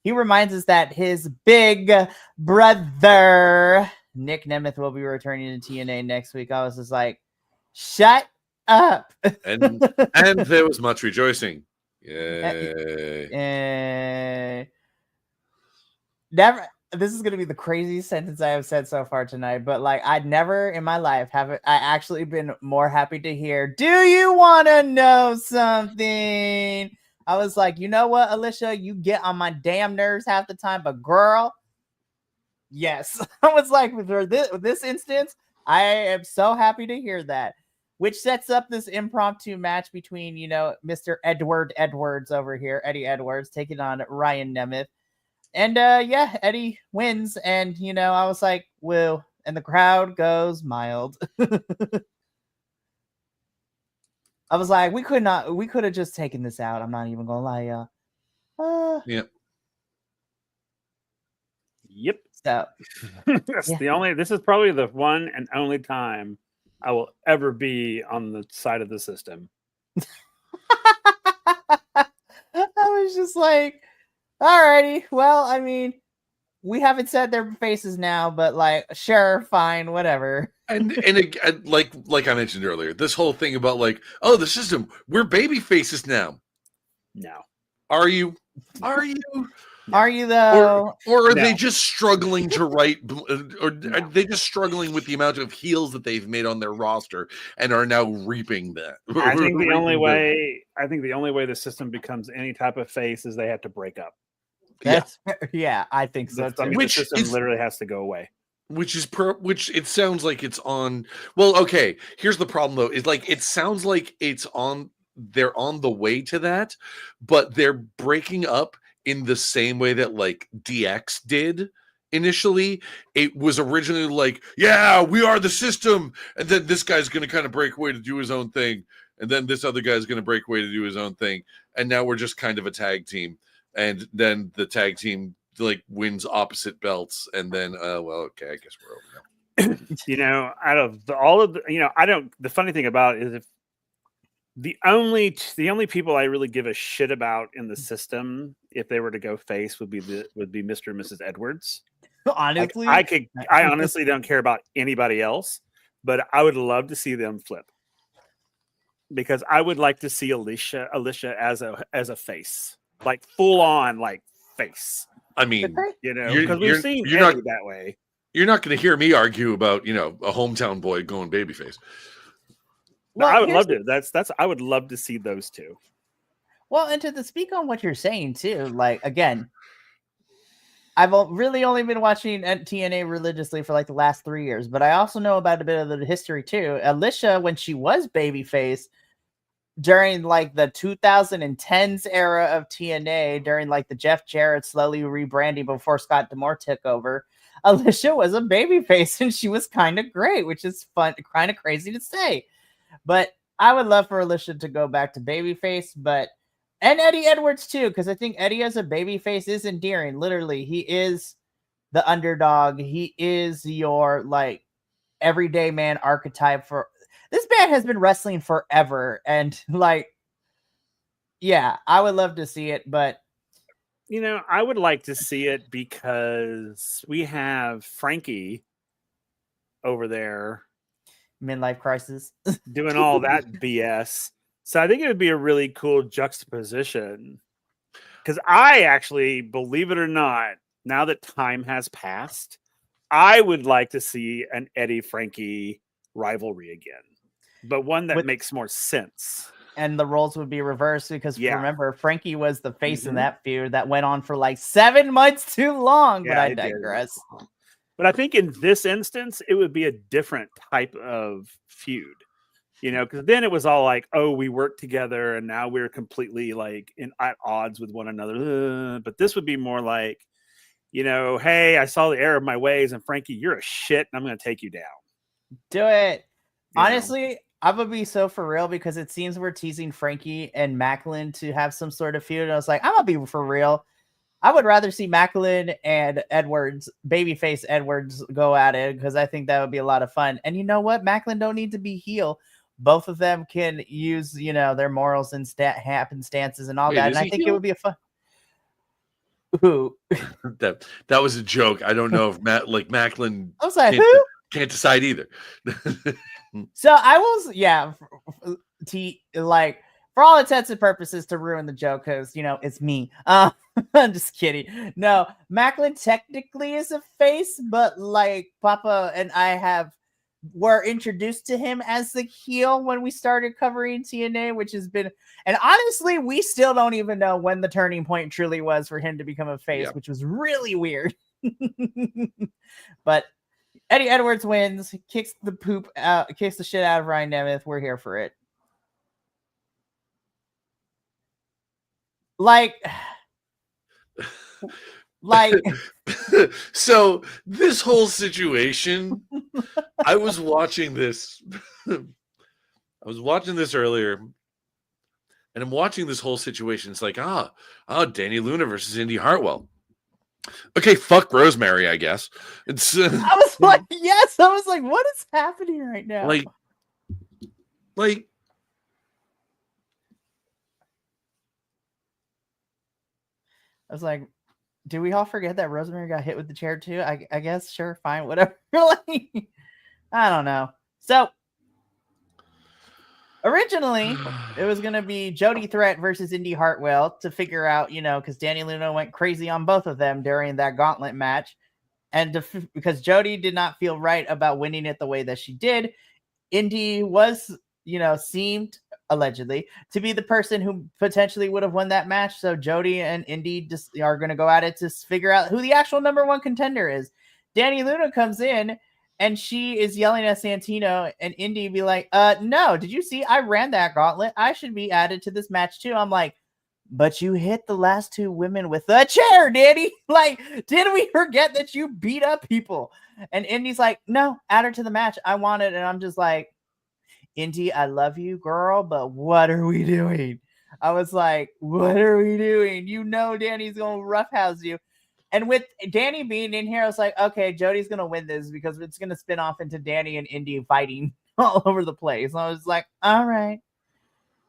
he reminds us that his big brother Nick Nemeth will be returning to TNA next week. I was just like, shut up. and there was much rejoicing. Yay. Never. This is going to be the craziest sentence I have said so far tonight, but like, I'd never in my life I actually been more happy to hear, do you want to know something? I was like, you know what, Alicia, you get on my damn nerves half the time, but girl, yes. I was like, with this instance, I am so happy to hear that, which sets up this impromptu match between, Mr. Edward Edwards over here, Eddie Edwards, taking on Ryan Nemeth. And Eddie wins, and I was like, woo, and the crowd goes mild. I was like, we could have just taken this out. I'm not even gonna lie, y'all. Yep. So this is probably the one and only time I will ever be on the side of the system. I was just like, alrighty, well, I mean, we haven't said their faces now, but like, sure, fine, whatever. And like I mentioned earlier, this whole thing about like, oh, the system, we're baby faces now. No. Are you? Are you though? Or are they just struggling to write, or are they just struggling with the amount of heels that they've made on their roster and are now reaping that? I think the only way the system becomes any type of face is they have to break up. Yeah, I think so too. The system literally has to go away. Which it sounds like it's on. Well, okay. Here's the problem though: is like it sounds like they're on the way to that, but they're breaking up in the same way that like DX did initially. It was originally like, yeah, we are the system, and then this guy's going to kind of break away to do his own thing, and then this other guy's going to break away to do his own thing, and now we're just kind of a tag team. And then the tag team like wins opposite belts, and then okay, I guess we're over now. Out of all of the, the funny thing about it is if the only people I really give a shit about in the system, if they were to go face, would be Mr. and Mrs. Edwards. Honestly, I honestly don't care about anybody else, but I would love to see them flip because I would like to see Alicia as a face. Like full on, like face. I mean, because we've seen Eddie that way. You're not going to hear me argue about a hometown boy going babyface. Well, I would love to. I would love to see those two. Well, and to speak on what you're saying too, like again, I've really only been watching TNA religiously for like the last 3 years, but I also know about a bit of the history too. Alicia, when she was babyface, during like the 2010s era of TNA, during like the Jeff Jarrett slowly rebranding before Scott D'Amore took over, Alicia was a babyface and she was kind of great, which is fun, kind of crazy to say. But I would love for Alicia to go back to babyface, And Eddie Edwards too, because I think Eddie as a babyface is endearing. Literally, he is the underdog. He is your like everyday man archetype for this man has been wrestling forever. And like, yeah, I would love to see it, but I would like to see it because we have Frankie over there midlife crisis. doing all that BS. So I think it would be a really cool juxtaposition. Because I actually, believe it or not, now that time has passed, I would like to see an Eddie Frankie rivalry again, but one that makes more sense. And the roles would be reversed because remember, Frankie was the face in Mhm. that feud that went on for like 7 months too long. Yeah, but I it did. digress. But I think in this instance, it would be a different type of feud, because then it was all like, oh, we worked together and now we're completely like at odds with one another. But this would be more like, hey, I saw the error of my ways and Frankie, you're a shit and I'm going to take you down. Do it. You know? Honestly, I'm going to be so for real because it seems we're teasing Frankie and Macklin to have some sort of feud. And I was like, I'm going to be for real. I would rather see Macklin and Edwards, babyface Edwards, go at it because I think that would be a lot of fun. And you know what? Macklin don't need to be heel. Both of them can use, their morals and happenstances and all that. And I think it would be a fun. Who? that was a joke. I don't know if Macklin I was like, who? Can't decide either. So I was, like for all intents and purposes to ruin the joke because it's me. I'm just kidding. No, Macklin technically is a face, but like Papa and I were introduced to him as the heel when we started covering TNA, which has been, and honestly, we still don't even know when the turning point truly was for him to become a face, which was really weird. But Eddie Edwards wins, kicks the shit out of Ryan Nemeth. We're here for it. Like so this whole situation, I was watching this earlier, and I'm watching this whole situation. It's like, Danny Luna versus Indy Hartwell. Okay, fuck Rosemary, I guess. It's I was like, yes. I was like, what is happening right now? Like I was like, do we all forget that Rosemary got hit with the chair too? I guess, sure, fine, whatever. Like, I don't know. So originally it was going to be Jody Threat versus Indy Hartwell to figure out, because Danny Luna went crazy on both of them during that gauntlet match. And because Jody did not feel right about winning it the way that she did, Indy was, seemed allegedly to be the person who potentially would have won that match. So Jody and Indy just are going to go at it to figure out who the actual number one contender is. Danny Luna comes in and she is yelling at Santino, and Indy be like, no, did you see? I ran that gauntlet. I should be added to this match too. I'm like, but you hit the last two women with a chair, Danny. Like, did we forget that you beat up people? And Indy's like, no, add her to the match. I want it. And I'm just like, Indy, I love you, girl, but what are we doing? I was like, what are we doing? Danny's going to roughhouse you. And with Danny being in here, I was like, okay, Jody's going to win this because it's going to spin off into Danny and Indy fighting all over the place. And I was like, all right,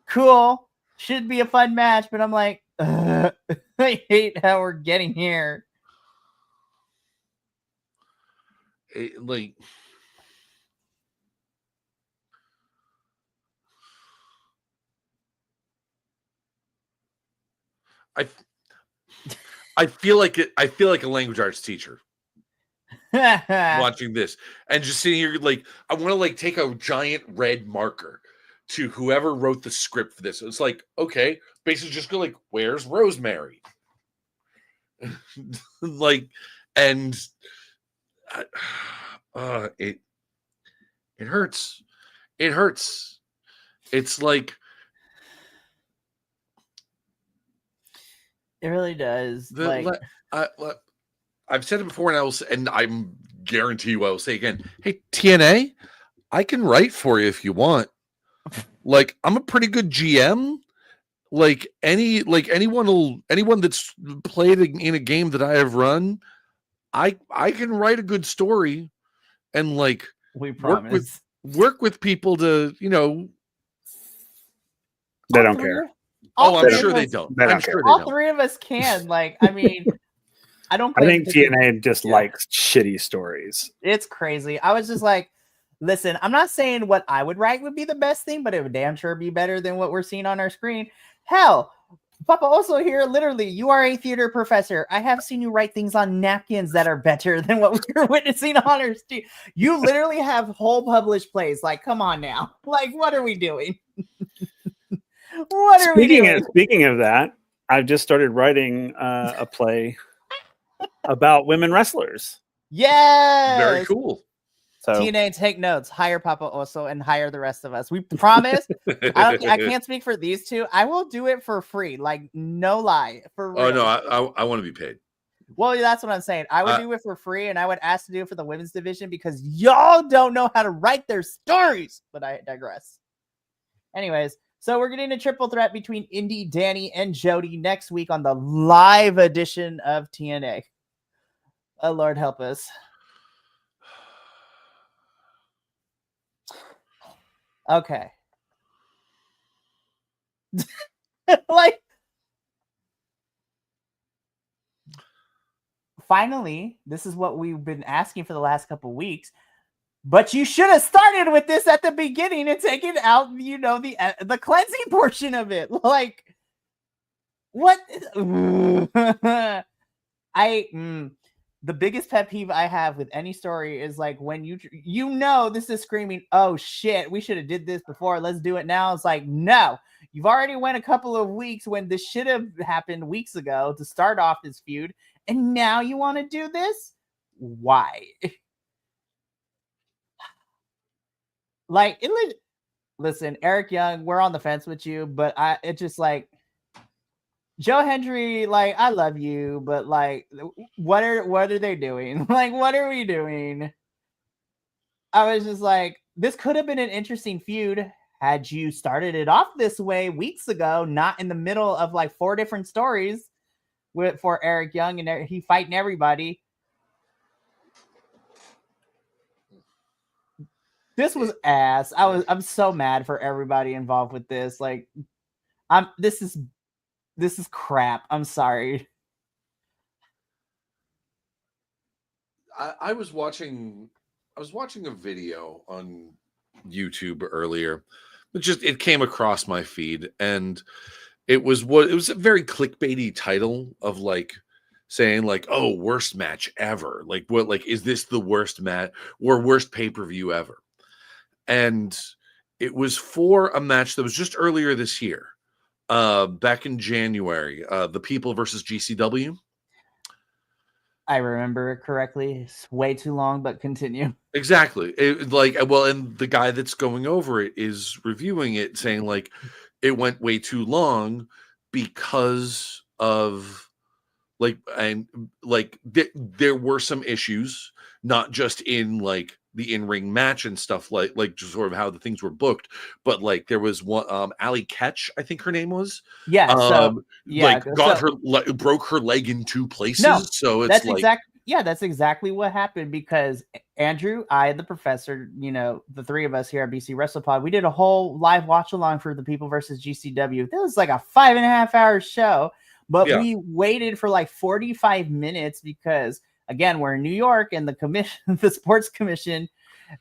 cool. Should be a fun match. But I'm like, I hate how we're getting here. I feel like a language arts teacher watching this and just sitting here like I want to like take a giant red marker to whoever wrote the script for this. It's like, okay, basically just go like, where's Rosemary? Like, and it hurts. It hurts. It's like, it really does. I've said it before, and I'm guarantee you I will say again. Hey, TNA, I can write for you if you want. Like, I'm a pretty good GM. anyone that's played in a game that I have run, I can write a good story and like We work promise. with people to, you know. They All don't three care. of- all Oh, I'm three of sure they us- don't. They don't I'm care. sure they All don't. three of us can. Like, I mean, I don't. I claim think to be- TNA just Yeah. likes shitty stories. It's crazy. I was just like, listen, I'm not saying what I would write would be the best thing, but it would damn sure be better than what we're seeing on our screen. Hell, Papa also here, literally, you are a theater professor. I have seen you write things on napkins that are better than what we're witnessing on our screen. You literally have whole published plays. Like, come on now. Like, what are we doing? What are we doing? Speaking of that, I've just started writing a play about women wrestlers. Yes. Very cool. So TNA, take notes. Hire Papa also and hire the rest of us. We promise. I can't speak for these two. I will do it for free. Like, no lie. For real. Oh no, I want to be paid. Well, that's what I'm saying. I would do it for free, and I would ask to do it for the women's division because y'all don't know how to write their stories. But I digress. Anyways, so we're getting a triple threat between Indy, Danny, and Jody next week on the live edition of TNA. Oh, Lord help us. Okay. Like, finally, this is what we've been asking for the last couple weeks. But you should have started with this at the beginning and taken out, you know, the cleansing portion of it. Like, what? The biggest pet peeve I have with any story is like when you know this is screaming, oh shit, we should have did this before, let's do it now. It's like, no, you've already went a couple of weeks when this should have happened weeks ago to start off this feud, and now you want to do this? Why? Like, listen, Eric Young, we're on the fence with you, but it's just like, Joe Hendry, like, I love you, but like, what are they doing? Like, what are we doing? I was just like, this could have been an interesting feud had you started it off this way weeks ago, not in the middle of like 4 different stories for Eric Young and he fighting everybody. This was ass. I'm so mad for everybody involved with this. Like, this is crap. I'm sorry. I was watching a video on YouTube earlier. It came across my feed, and it was a very clickbaity title of like saying like, oh, worst match ever. Like, what, like, is this the worst match or worst pay-per-view ever? And it was for a match that was just earlier this year, back in January, the People versus GCW. I remember it correctly. It's way too long, but continue. Exactly. And the guy that's going over it is reviewing it, saying like it went way too long because of there were some issues, not just in like the in-ring match and stuff, like just sort of how the things were booked, but like there was one Allie Ketch, I think her name was, broke her leg in 2 places. No, so it's that's exactly what happened, because Andrew, I, the professor, you know, the 3 of us here at BC WrestlePod, we did a whole live watch along for the People versus GCW. It was like a 5.5-hour show, but we waited for like 45 minutes because, again, we're in New York and the commission, the sports commission,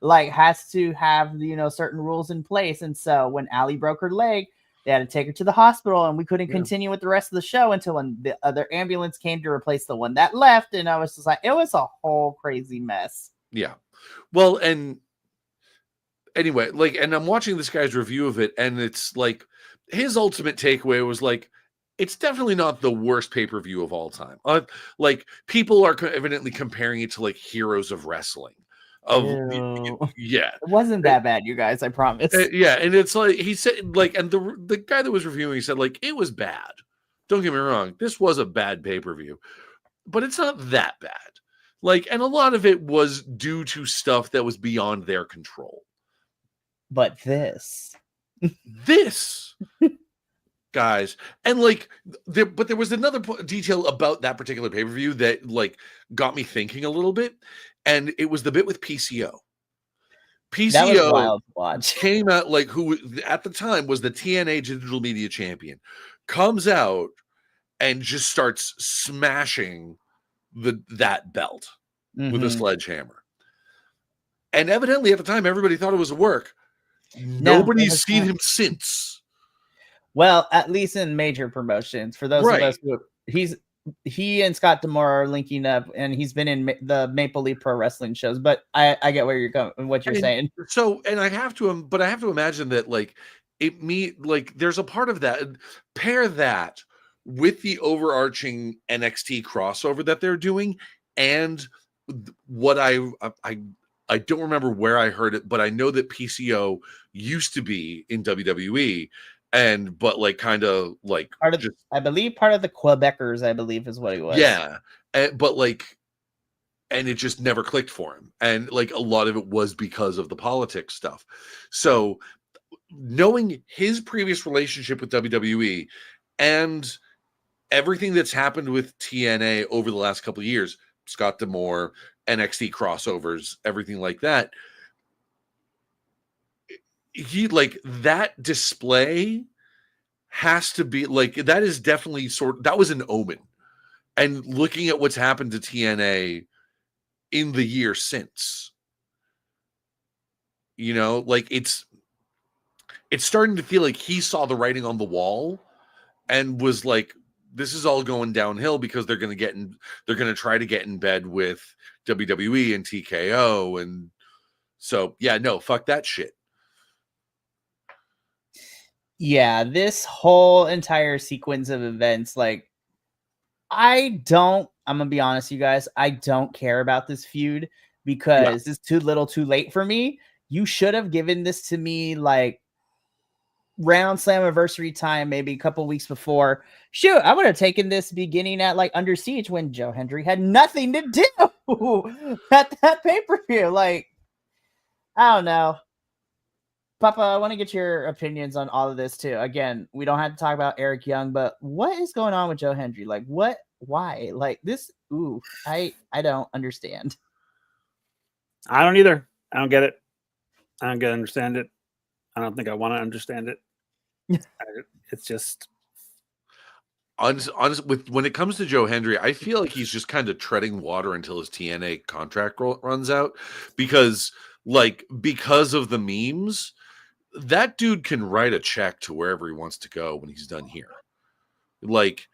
like has to have, you know, certain rules in place. And so when Allie broke her leg, they had to take her to the hospital, and we couldn't continue with the rest of the show until when the other ambulance came to replace the one that left. And I was just like, it was a whole crazy mess. Yeah. Well, and anyway, like, and I'm watching this guy's review of it, and it's like his ultimate takeaway was like, it's definitely not the worst pay-per-view of all time. Like, people are evidently comparing it to like Heroes of Wrestling. It wasn't that bad, you guys, I promise. And it's like he said, like, and the guy that was reviewing, he said like, it was bad. Don't get me wrong, this was a bad pay-per-view, but it's not that bad. Like, and a lot of it was due to stuff that was beyond their control. But this guys. And like, but there was another detail about that particular pay-per-view that like got me thinking a little bit, and it was the bit with PCO. That was PCO wild to watch. came out, like, who at the time was the TNA Digital Media Champion, comes out and just starts smashing that belt with a sledgehammer. And evidently at the time, everybody thought it was a work. Nobody's seen him since. Well, at least in major promotions. For those of us who he and Scott D'Amore are linking up, and he's been in the Maple Leaf Pro Wrestling shows. But I get where you're going, what you're saying. So, and I have to imagine that like there's a part of that. Pair that with the overarching NXT crossover that they're doing, and what I don't remember where I heard it, but I know that PCO used to be in WWE, but like kind of like I believe part of the Quebecers, I believe is what he was. Yeah, but like, and it just never clicked for him, and like a lot of it was because of the politics stuff. So, knowing his previous relationship with WWE and everything that's happened with TNA over the last couple of years, Scott D'Amore, NXT crossovers, everything like that, he like that display has to be like, that is definitely that was an omen. And looking at what's happened to TNA in the year since, you know, like it's starting to feel like he saw the writing on the wall and was like, this is all going downhill because they're going to try to get in bed with WWE and TKO. And so, yeah, no, fuck that shit. Yeah, this whole entire sequence of events, like, I'm going to be honest, you guys, I don't care about this feud because it's too little too late for me. You should have given this to me like Round Slammiversary time, maybe a couple weeks before. Shoot, I would have taken this beginning at like Under Siege when Joe Hendry had nothing to do at that pay-per-view. Like, I don't know. Papa, I want to get your opinions on all of this too. Again, we don't have to talk about Eric Young, but what is going on with Joe Hendry? Like, what? Why? Like this? Ooh, I don't understand. I don't either. I don't get it. I don't understand it. I don't think I want to understand it. It's just honest when it comes to Joe Hendry, I feel like he's just kind of treading water until his TNA contract runs out because of the memes, that dude can write a check to wherever he wants to go when he's done here. Like,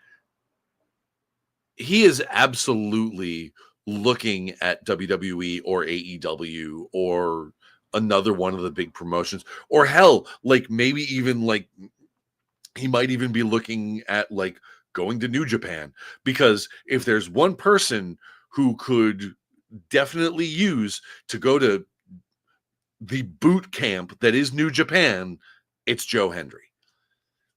he is absolutely looking at WWE or AEW or another one of the big promotions, or hell, like maybe even like he might even be looking at like going to New Japan, because if there's one person who could definitely use to go to the boot camp that is New Japan, it's Joe Hendry.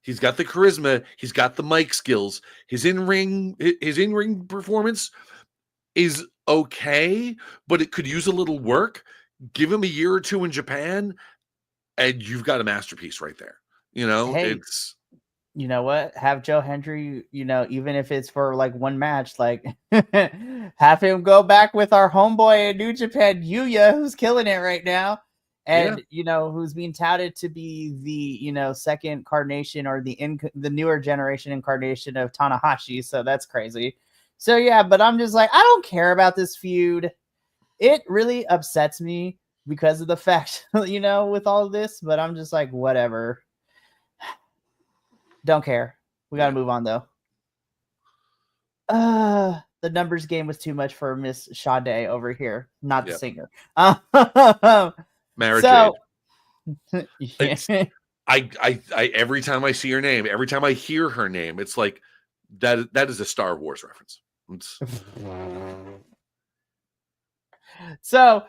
He's got the charisma, he's got the mic skills, his in-ring performance is okay, but it could use a little work. Give him a year or two in Japan, and you've got a masterpiece right there. You know, you know what? Have Joe Hendry, you know, even if it's for like one match, like have him go back with our homeboy in New Japan, Yuya, who's killing it right now. And, you know, who's being touted to be the, you know, second incarnation or the newer generation incarnation of Tanahashi. So that's crazy. So, yeah, but I'm just like, I don't care about this feud. It really upsets me because of the fact, you know, with all of this, but I'm just like, whatever. Don't care. We got to move on, though. The numbers game was too much for Miss Sade over here, not the singer. Mara Jade. I every time I see her name, every time I hear her name, it's like that is a Star Wars reference. So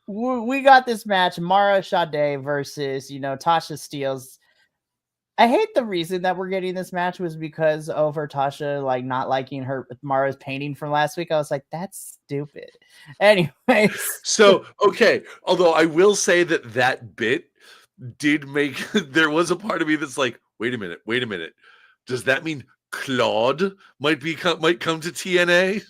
we got this match, Mara Sade versus, you know, Tasha Steelz. I hate the reason that we're getting this match was because over Tasha like not liking Mara's painting from last week. I was like, that's stupid. Anyways. So, okay. Although I will say that bit did make, there was a part of me that's like, wait a minute. Does that mean Claude might come to TNA?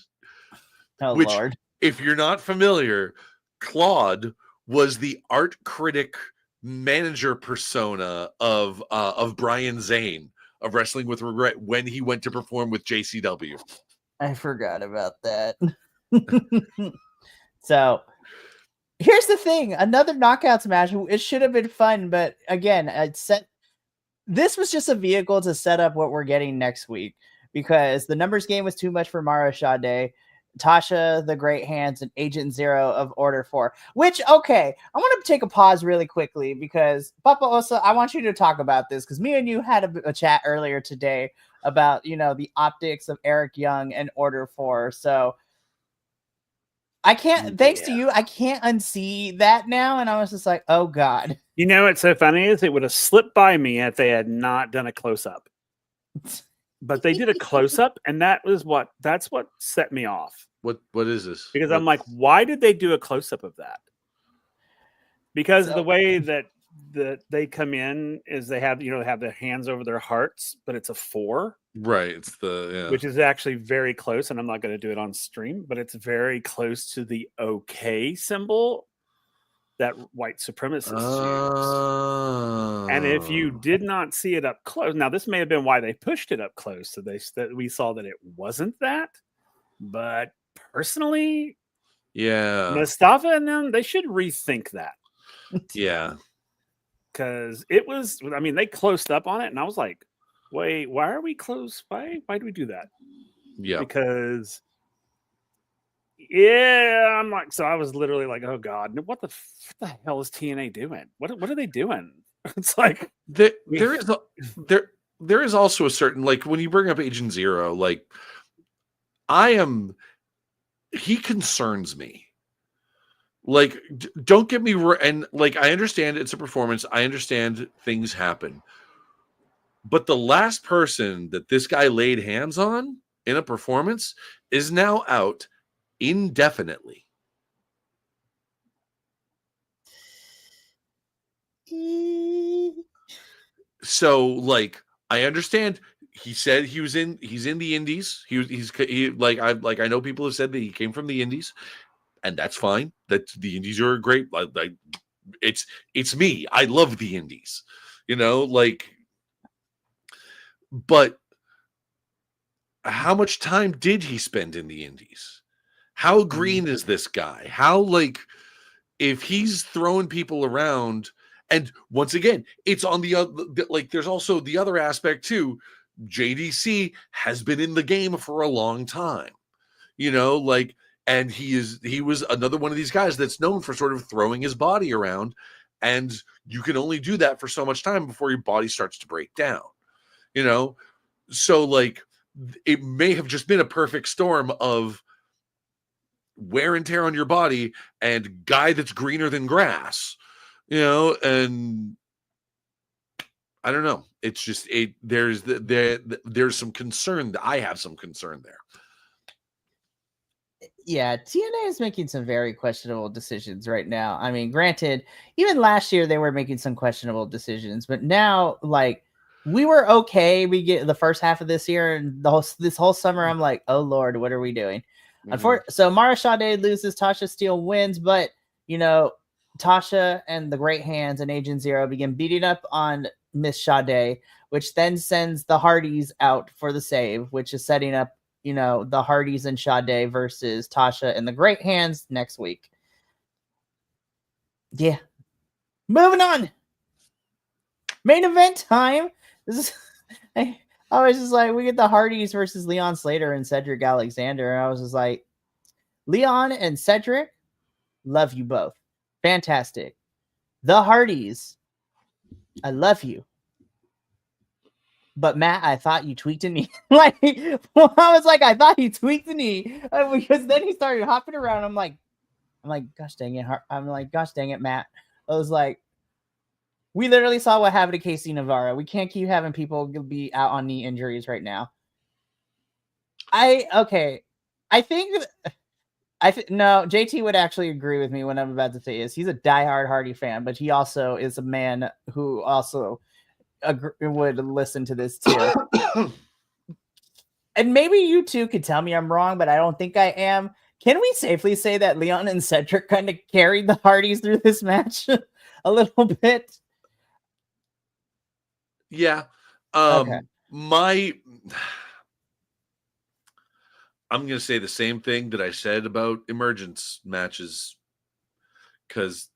Oh, Which, Lord. if you're not familiar, Claude was the art critic manager persona of Brian Zane of Wrestling with Regret when he went to perform with JCW. I forgot about that. So here's the thing, another knockouts match. It should have been fun, but again, this was just a vehicle to set up what we're getting next week, because the numbers game was too much for Mara Sade, Tasha, the Great Hands, and Agent Zero of Order 4. Which, okay, I want to take a pause really quickly, because Papa Osa, I want you to talk about this, because me and you had a chat earlier today about, the optics of Eric Young and Order 4. So I can't, thanks to you, I can't unsee that now. And I was just like, oh God. What's so funny is it would have slipped by me if they had not done a close-up. But they did a close-up, and that's what set me off. What is this? Because I'm like, why did they do a close-up of that? Because the way that they come in is they have their hands over their hearts, but it's a 4. Right. It's which is actually very close, and I'm not going to do it on stream, but it's very close to the OK symbol that white supremacists use. And if you did not see it up close, now this may have been why they pushed it up close, so we saw that it wasn't that. But personally, Mustafa and them, they should rethink that. Yeah, because it was. I mean, they closed up on it, and I was like, "Wait, why are we close? Why do we do that?" Yeah, because. Yeah, I'm like, so I was literally like, oh God, what the hell is TNA doing? What are they doing? It's like there is also a certain, like, when you bring up Agent Zero, like, he concerns me. Like, don't get me wrong, and like, I understand it's a performance, I understand things happen, but the last person that this guy laid hands on in a performance is now out indefinitely. So, like, I understand. He said he's in the indies. I know people have said that he came from the indies, and that's fine. That the indies are great. Like it's me. I love the indies. But how much time did he spend in the indies? How green is this guy? How, like, if he's throwing people around, and once again, it's on the other, like, there's also the other aspect too. JDC has been in the game for a long time, and he was another one of these guys that's known for sort of throwing his body around, and you can only do that for so much time before your body starts to break down, so, like, it may have just been a perfect storm of wear and tear on your body and guy that's greener than grass, and I don't know. It's just there's some concern. I have some concern there. Yeah, TNA is making some very questionable decisions right now. I mean, granted, even last year they were making some questionable decisions, but now, like, we were okay. We get the first half of this year, and this whole summer, I'm like, oh Lord, what are we doing? So Mara Sade loses, Tasha Steele wins, but Tasha and the Great Hands and Agent Zero begin beating up on Miss Sade, which then sends the Hardys out for the save, which is setting up the Hardys and Sade versus Tasha and the Great Hands next week. Yeah, moving on. Main event time. This is. I was just like, we get the Hardys versus Leon Slater and Cedric Alexander. And I was just like, Leon and Cedric, love you both. Fantastic. The Hardys, I love you. But Matt, I thought you tweaked a knee. I was like, I thought he tweaked the knee. Because then he started hopping around. I'm like, gosh dang it, Matt. I was like, we literally saw what happened to Casey Navarro. We can't keep having people be out on knee injuries right now. No, JT would actually agree with me when I'm about to say this. He's a diehard Hardy fan, but he also is a man who also would listen to this too. And maybe you two could tell me I'm wrong, but I don't think I am. Can we safely say that Leon and Cedric kind of carried the Hardys through this match a little bit? Yeah. Okay. I'm going to say the same thing that I said about emergence matches, because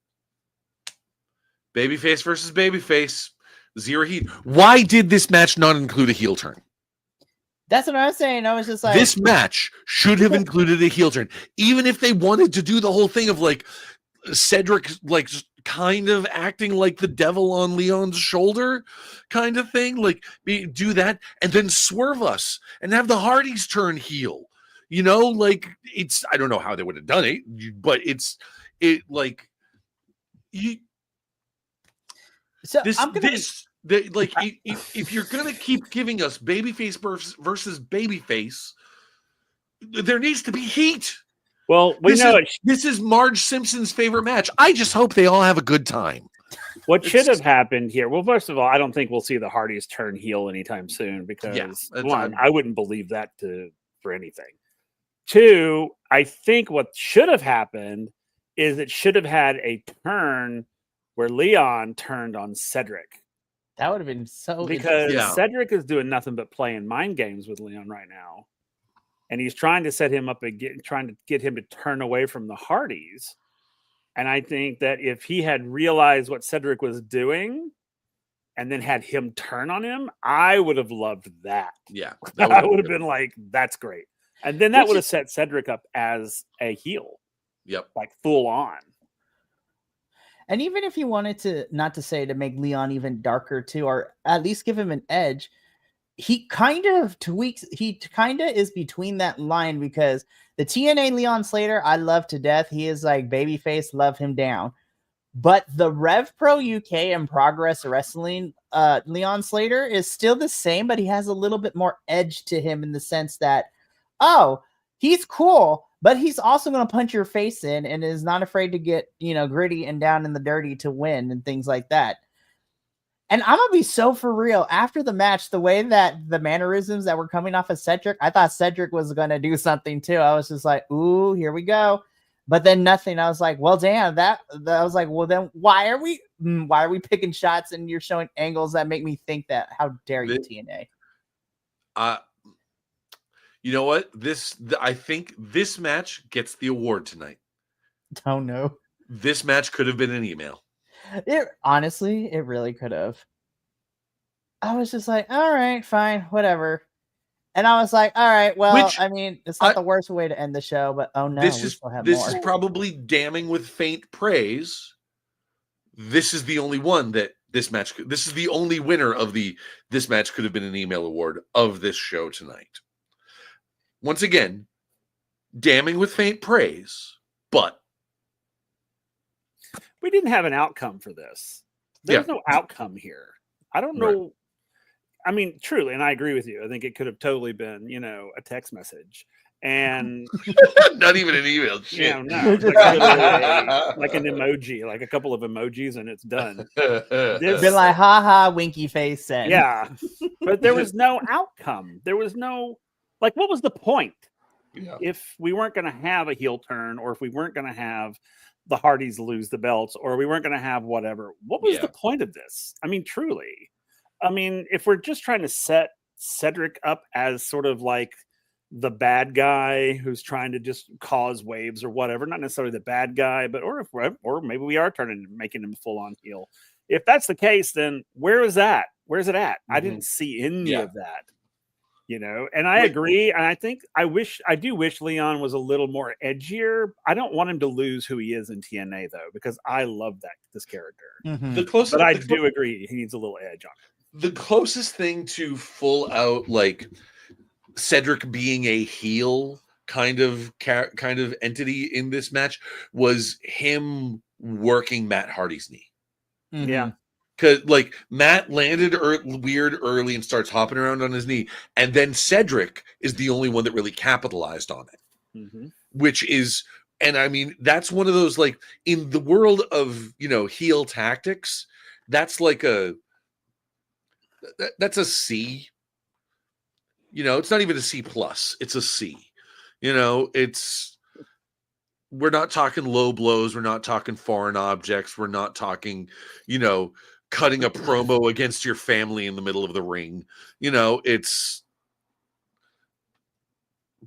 babyface versus babyface, zero heat. Why did this match not include a heel turn? That's what I was saying. I was just like, this match should have included a heel turn, even if they wanted to do the whole thing of like Cedric, like kind of acting like the devil on Leon's shoulder kind of thing. Like do that and then swerve us and have the Hardys turn heel. You know, like I don't know how they would have done it, but if you're gonna keep giving us babyface versus babyface, there needs to be heat. Well, this is Marge Simpson's favorite match. I just hope they all have a good time. What should have happened here? Well, first of all, I don't think we'll see the Hardys turn heel anytime soon because one, I wouldn't believe that for anything. Two, I think what should have happened is it should have had a turn where Leon turned on Cedric. That would have been so because Cedric is doing nothing but playing mind games with Leon right now. And he's trying to set him up again, trying to get him to turn away from the Hardys. And I think that if he had realized what Cedric was doing and then had him turn on him, I would have loved that. Yeah. I would have been like, that's great. And then that would have set Cedric up as a heel. Yep. Like full on. And even if you wanted to, not to say to make Leon even darker too, or at least give him an edge, he kind of tweaks, he kind of is between that line because the TNA Leon Slater, I love to death. He is like babyface, love him down. But the Rev Pro UK and Progress Wrestling, Leon Slater is still the same, but he has a little bit more edge to him in the sense that, oh, he's cool, but he's also going to punch your face in and is not afraid to get, gritty and down in the dirty to win and things like that. And I'm going to be so for real. After the match, the way that the mannerisms that were coming off of Cedric, I thought Cedric was going to do something too. I was just like, ooh, here we go. But then nothing. I was like, well, damn, I was like, well, then why are we picking shots and you're showing angles that make me think that? How dare you, TNA? You know what? I think this match gets the award tonight. Oh no. This match could have been an email. Honestly, it really could have. I was just like, all right, fine, whatever. And I was like, all right, well, it's not the worst way to end the show, but oh no, this is probably damning with faint praise. This is the only one that this is the only winner of this match could have been an email award of this show tonight. Once again, damning with faint praise, but we didn't have an outcome for this. There's no outcome here. I don't know. Right. I mean, truly, and I agree with you. I think it could have totally been, a text message and not even an email. Shit. No, like an emoji, like a couple of emojis, and it's done. Been like, ha, winky face. Send. Yeah, but there was no outcome. There was no, what was the point? Yeah. If we weren't going to have a heel turn, or if we weren't going to have the Hardys lose the belts, or we weren't going to have whatever, what was the point of this? I mean, truly. I mean, if we're just trying to set Cedric up as sort of like the bad guy who's trying to just cause waves or whatever, not necessarily the bad guy, but or maybe we are making him full on heel. If that's the case, then where is that? Where's it at? Mm-hmm. I didn't see any of that. And I agree. And I do wish Leon was a little more edgier. I don't want him to lose who he is in TNA though, because I love this character. Mm-hmm. But I do agree he needs a little edge on it. The closest thing to full out Cedric being a heel kind of entity in this match was him working Matt Hardy's knee. Mm-hmm. Yeah. Because Matt landed weird early and starts hopping around on his knee, and then Cedric is the only one that really capitalized on it, mm-hmm. which is, and I mean that's one of those in the world of heel tactics, that's like a That's a C. It's not even a C plus. It's a C. We're not talking low blows. We're not talking foreign objects. We're not talking, cutting a promo against your family in the middle of the ring.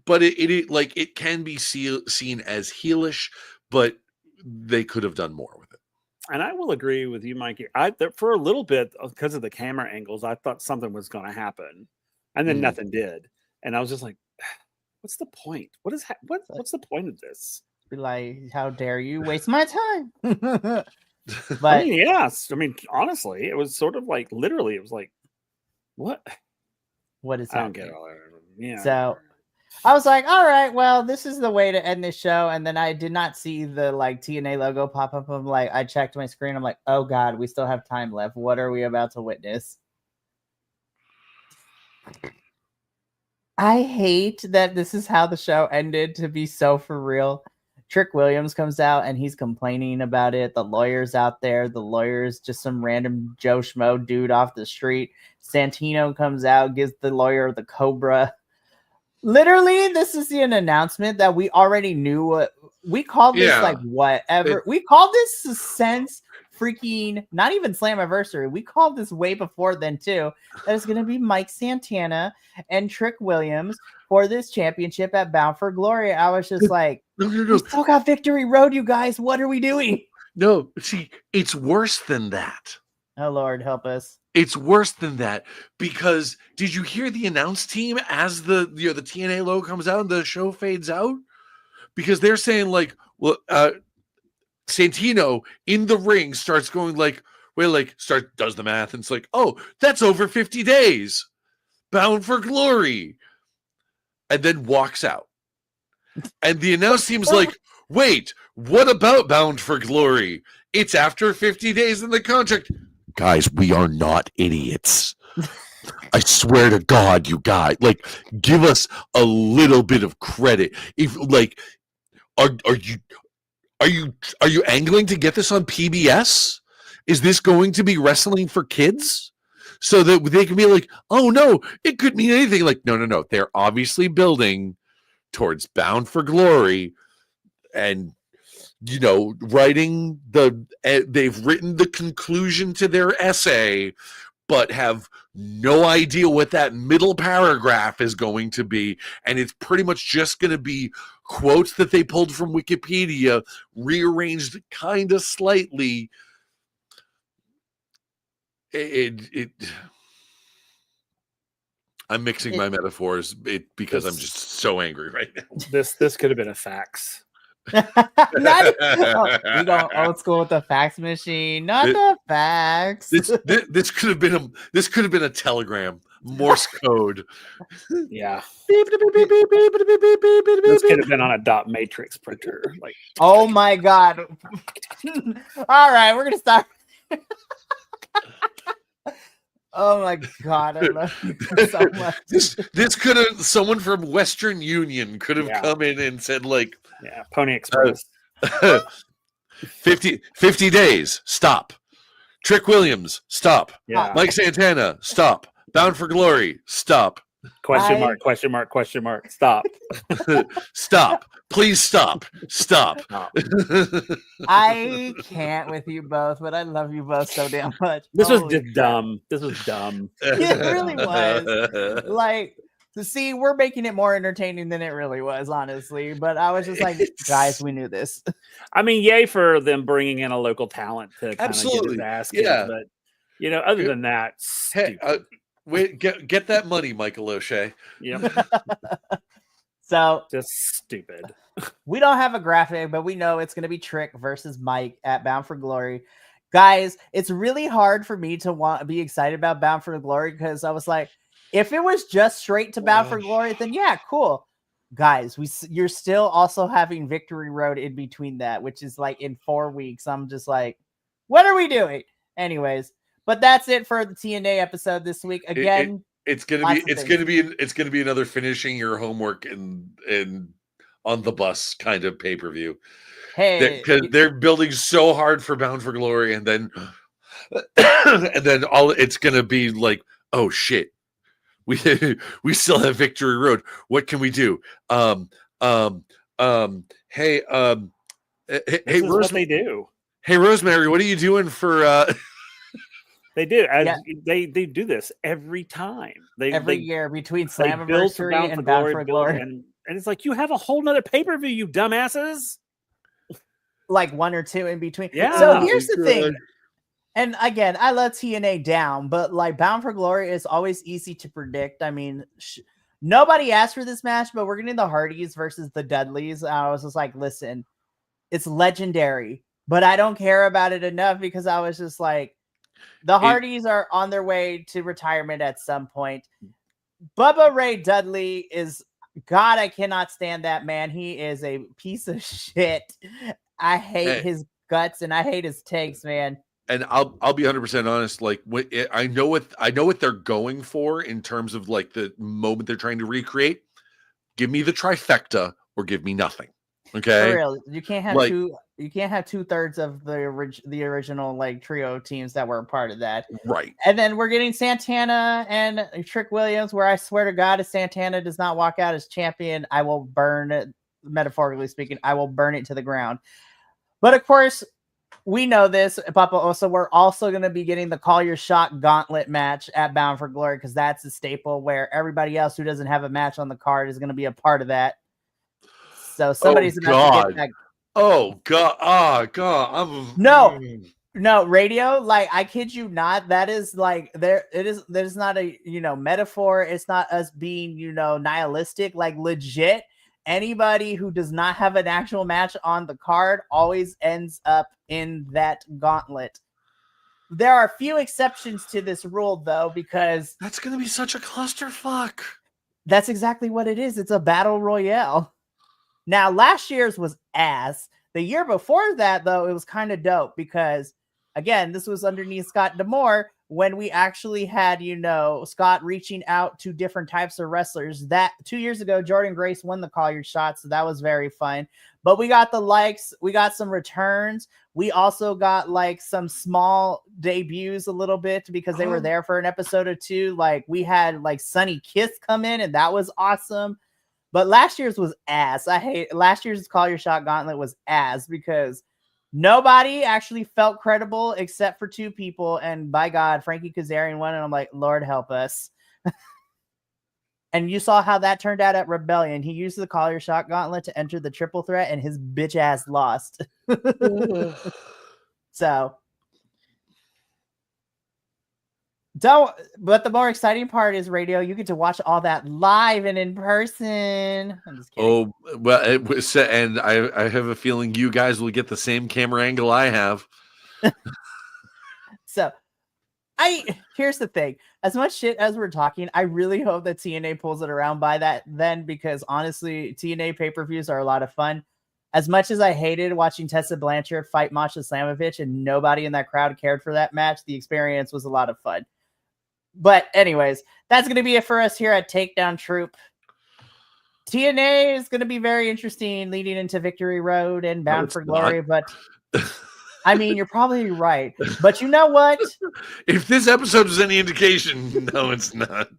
But it can be seen as heelish, but they could have done more with it. And I will agree with you, Mikey. For a little bit, because of the camera angles, I thought something was going to happen, and then nothing did. And I was just like, "What's the point? What's the point of this?" Be like, how dare you waste my time? But yes, honestly, it was sort of like literally, it was like, what? What is I don't happening? get all that. Yeah. So I was like, all right, well, this is the way to end this show. And then I did not see the TNA logo pop up. I'm like, I checked my screen. I'm like, oh God, we still have time left. What are we about to witness? I hate that this is how the show ended, to be so for real. Trick Williams comes out and he's complaining about it. The lawyer's out there. The lawyer's just some random Joe Schmo dude off the street. Santino comes out, gives the lawyer the Cobra. Literally, this is an announcement that we already knew. What we called this, whatever. We called this since freaking not even Slammiversary. We called this way before then too. That is going to be Mike Santana and Trick Williams for this championship at Bound for Glory. I was just like, no. We still got Victory Road, you guys. What are we doing? No, see, it's worse than that. Oh Lord, help us. It's worse than that, because did you hear the announce team as the TNA logo comes out and the show fades out? Because they're saying Santino in the ring starts going does the math, and it's like, oh, that's over 50 days. Bound for Glory. And then walks out. And the announce team's like, wait, what about Bound for Glory? It's after 50 days in the contract. Guys, we are not idiots. I swear to God, you guys, give us a little bit of credit. If are you angling to get this on PBS? Is this going to be wrestling for kids? So that they can be like, oh no, it could mean anything. No. They're obviously building towards Bound for Glory, and they've written the conclusion to their essay, but have no idea what that middle paragraph is going to be. And it's pretty much just going to be quotes that they pulled from Wikipedia, rearranged kind of slightly. I'm mixing my metaphors because I'm just so angry right now. This could have been a fax. We go old school with the fax machine, not the fax. This could have been a telegram, Morse code. Yeah. This could have been on a dot matrix printer. Oh my God. All right, we're gonna start. Oh my God, I love you so much. This could have, someone from Western Union could have come in and said Pony Express. 50 days, stop. Trick Williams, stop. Yeah. Mike Santana, stop. Bound for Glory, stop. Question mark, stop. Stop. Please stop. Stop. I can't with you both, but I love you both so damn much. This was dumb. This was dumb. It really was. See, we're making it more entertaining than it really was, honestly. But I was just like, guys, we knew this. Yay for them bringing in a local talent to kind of get his ass kicked. Yeah. But, other than that, wait, get that money, Michael O'Shea. Yep. So just stupid. We don't have a graphic, but we know it's going to be Trick versus Mike at Bound for Glory. Guys, it's really hard for me to be excited about Bound for Glory, because I was like, if it was just straight to Bound for Glory, then yeah, cool. Guys, you're still also having Victory Road in between that, which is in 4 weeks. I'm just like, what are we doing? Anyways, but that's it for the TNA episode this week. Again, it's gonna be another finishing your homework and on the bus kind of pay-per-view. Hey, because they're building so hard for Bound for Glory, and then all it's gonna be oh shit, we we still have Victory Road. What can we do? Hey, This hey, is what they do. Hey, Rosemary, what are you doing for? They do. Yeah. They do this every time. Every year between they build for Slammiversary Bound and for Bound Glory, for build, Glory. and it's like, you have a whole nother pay-per-view, you dumbasses. Like 1 or 2 in between. Yeah. So Oh here's my the thing. God. And again, I let TNA down, but like Bound for Glory is always easy to predict. I mean, nobody asked for this match, but we're getting the Hardys versus the Dudleys. I was just like, listen, it's legendary, but I don't care about it enough because I was just like, the Hardys are on their way to retirement at some point. Bubba Ray Dudley is, God, I cannot stand that man. He is a piece of shit. I hate his guts and I hate his takes, man. And I'll be 100% honest. Like, I know what they're going for in terms of like the moment they're trying to recreate. Give me the trifecta or give me nothing. Okay, for real, you can't have like, two. You can't have 2/3 of the original like trio teams that were a part of that. right. And then we're getting Santana and Trick Williams, where I swear to God, if Santana does not walk out as champion, I will burn it. Metaphorically speaking, I will burn it to the ground. But of course, we know this, Papa Osa. We're also going to be getting the Call Your Shot Gauntlet match at Bound for Glory because that's a staple where everybody else who doesn't have a match on the card is going to be a part of that. So somebody's about to get that. Oh God! Oh God! No, radio. Like, I kid you not. That is like there. It is. There's not a metaphor. It's not us being nihilistic. Like, legit. Anybody who does not have an actual match on the card always ends up in that gauntlet. There are a few exceptions to this rule, though, because that's going to be such a clusterfuck. That's exactly what it is. It's a battle royale. Now, last year's was ass. The year before that, though, it was kind of dope because, again, this was underneath Scott D'Amore when we actually had, Scott reaching out to different types of wrestlers. That 2 years ago, Jordan Grace won the Call Your Shot, so that was very fun. But we got the likes. We got some returns. We also got like some small debuts a little bit because they were there for an episode or two. Like, we had like Sonny Kiss come in, and that was awesome. But last year's was ass. Last year's Call Your Shot Gauntlet was ass because nobody actually felt credible except for 2 people. And by God, Frankie Kazarian won. And I'm like, Lord help us. And you saw how that turned out at Rebellion. He used the Call Your Shot Gauntlet to enter the triple threat and his bitch ass lost. So. But the more exciting part is, radio. You get to watch all that live and in person. I'm just kidding. Oh well, and I have a feeling you guys will get the same camera angle I have. So, here's the thing. As much shit as we're talking, I really hope that TNA pulls it around by that then, because honestly, TNA pay-per-views are a lot of fun. As much as I hated watching Tessa Blanchard fight Masha Slamovich and nobody in that crowd cared for that match, the experience was a lot of fun. But anyways, that's going to be it for us here at Takedown Troupe. TNA is going to be very interesting leading into Victory Road and Bound for Glory, but I mean, you're probably right. But you know what? If this episode is any indication, no, it's not.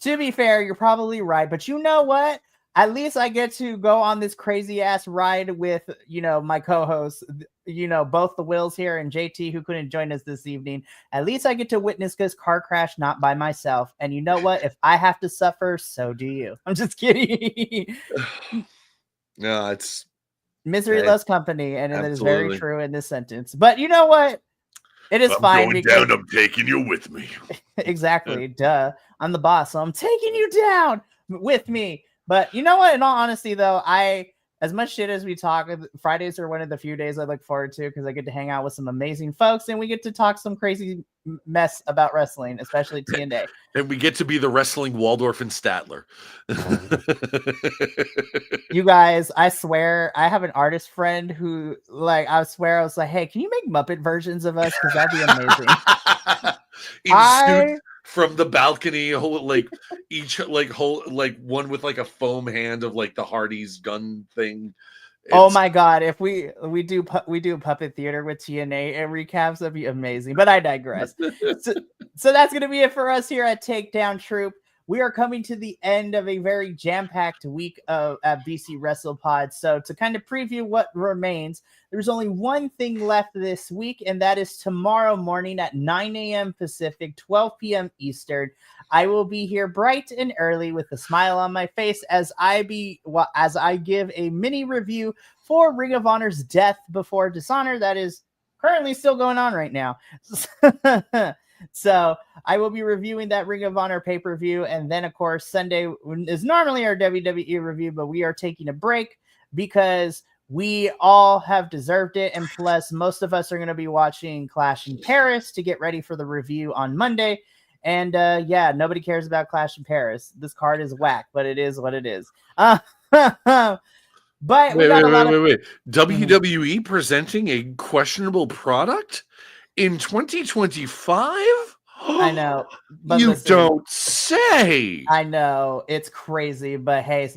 To be fair, you're probably right. But you know what? At least I get to go on this crazy ass ride with, my co-hosts, both the Wills here and JT, who couldn't join us this evening. At least I get to witness this car crash, not by myself. And you know what? If I have to suffer, so do you. I'm just kidding. No, it's misery loves company. And it is very true in this sentence. But you know what? It is fine. Going down, I'm taking you with me. Exactly. Duh. I'm the boss. So I'm taking you down with me. But you know what? In all honesty, though, as much shit as we talk, Fridays are one of the few days I look forward to because I get to hang out with some amazing folks and we get to talk some crazy mess about wrestling, especially TNA. And we get to be the wrestling Waldorf and Statler. You guys, I swear, I have an artist friend who, I was like, hey, can you make Muppet versions of us? Because that'd be amazing. Suits from the balcony, each one with like a foam hand of like the Hardy's gun thing. Oh my God! If we do puppet theater with TNA and recaps, that'd be amazing. But I digress. So that's gonna be it for us here at Takedown Troupe. We are coming to the end of a very jam-packed week at BC WrestlePod. So to kind of preview what remains, there's only one thing left this week, and that is tomorrow morning at 9 a.m. Pacific, 12 p.m. Eastern. I will be here bright and early with a smile on my face as I give a mini review for Ring of Honor's Death Before Dishonor that is currently still going on right now. So I will be reviewing that Ring of Honor pay-per-view, and then of course Sunday is normally our WWE review, but we are taking a break because we all have deserved it, and plus most of us are going to be watching Clash in Paris to get ready for the review on Monday. And yeah, nobody cares about Clash in Paris. This card is whack, but it is what it is. But wait. WWE presenting a questionable product in 2025? I know. But you don't say. I know. It's crazy, but hey,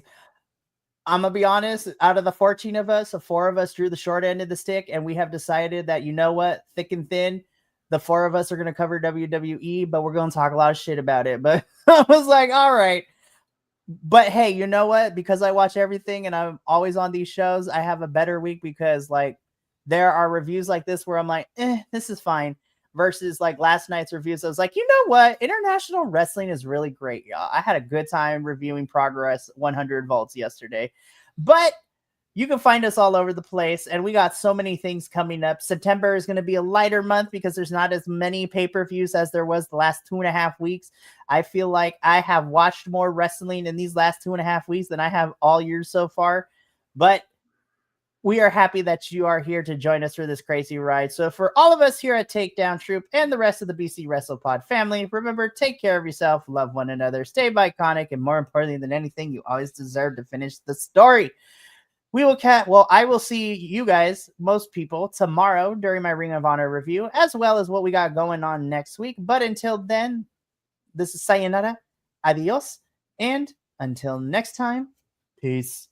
I'm going to be honest. Out of the 14 of us, 4 of us drew the short end of the stick, and we have decided that, you know what, thick and thin, the 4 of us are going to cover WWE, but we're going to talk a lot of shit about it. But I was like, all right. But hey, you know what? Because I watch everything and I'm always on these shows, I have a better week because like there are reviews like this where I'm like, this is fine. Versus like last night's reviews, I was like, you know what? International wrestling is really great, y'all. I had a good time reviewing Progress 100 Volts yesterday. But you can find us all over the place, and we got so many things coming up. September is going to be a lighter month because there's not as many pay-per-views as there was the last 2.5 weeks. I feel like I have watched more wrestling in these last 2.5 weeks than I have all year so far. But we are happy that you are here to join us for this crazy ride. So for all of us here at Takedown Troupe and the rest of the BC WrestlePod family, remember, take care of yourself, love one another, stay iconic, and more importantly than anything, you always deserve to finish the story. I will see you guys, most people, tomorrow during my Ring of Honor review, as well as what we got going on next week. But until then, this is sayonara, adios, and until next time, peace.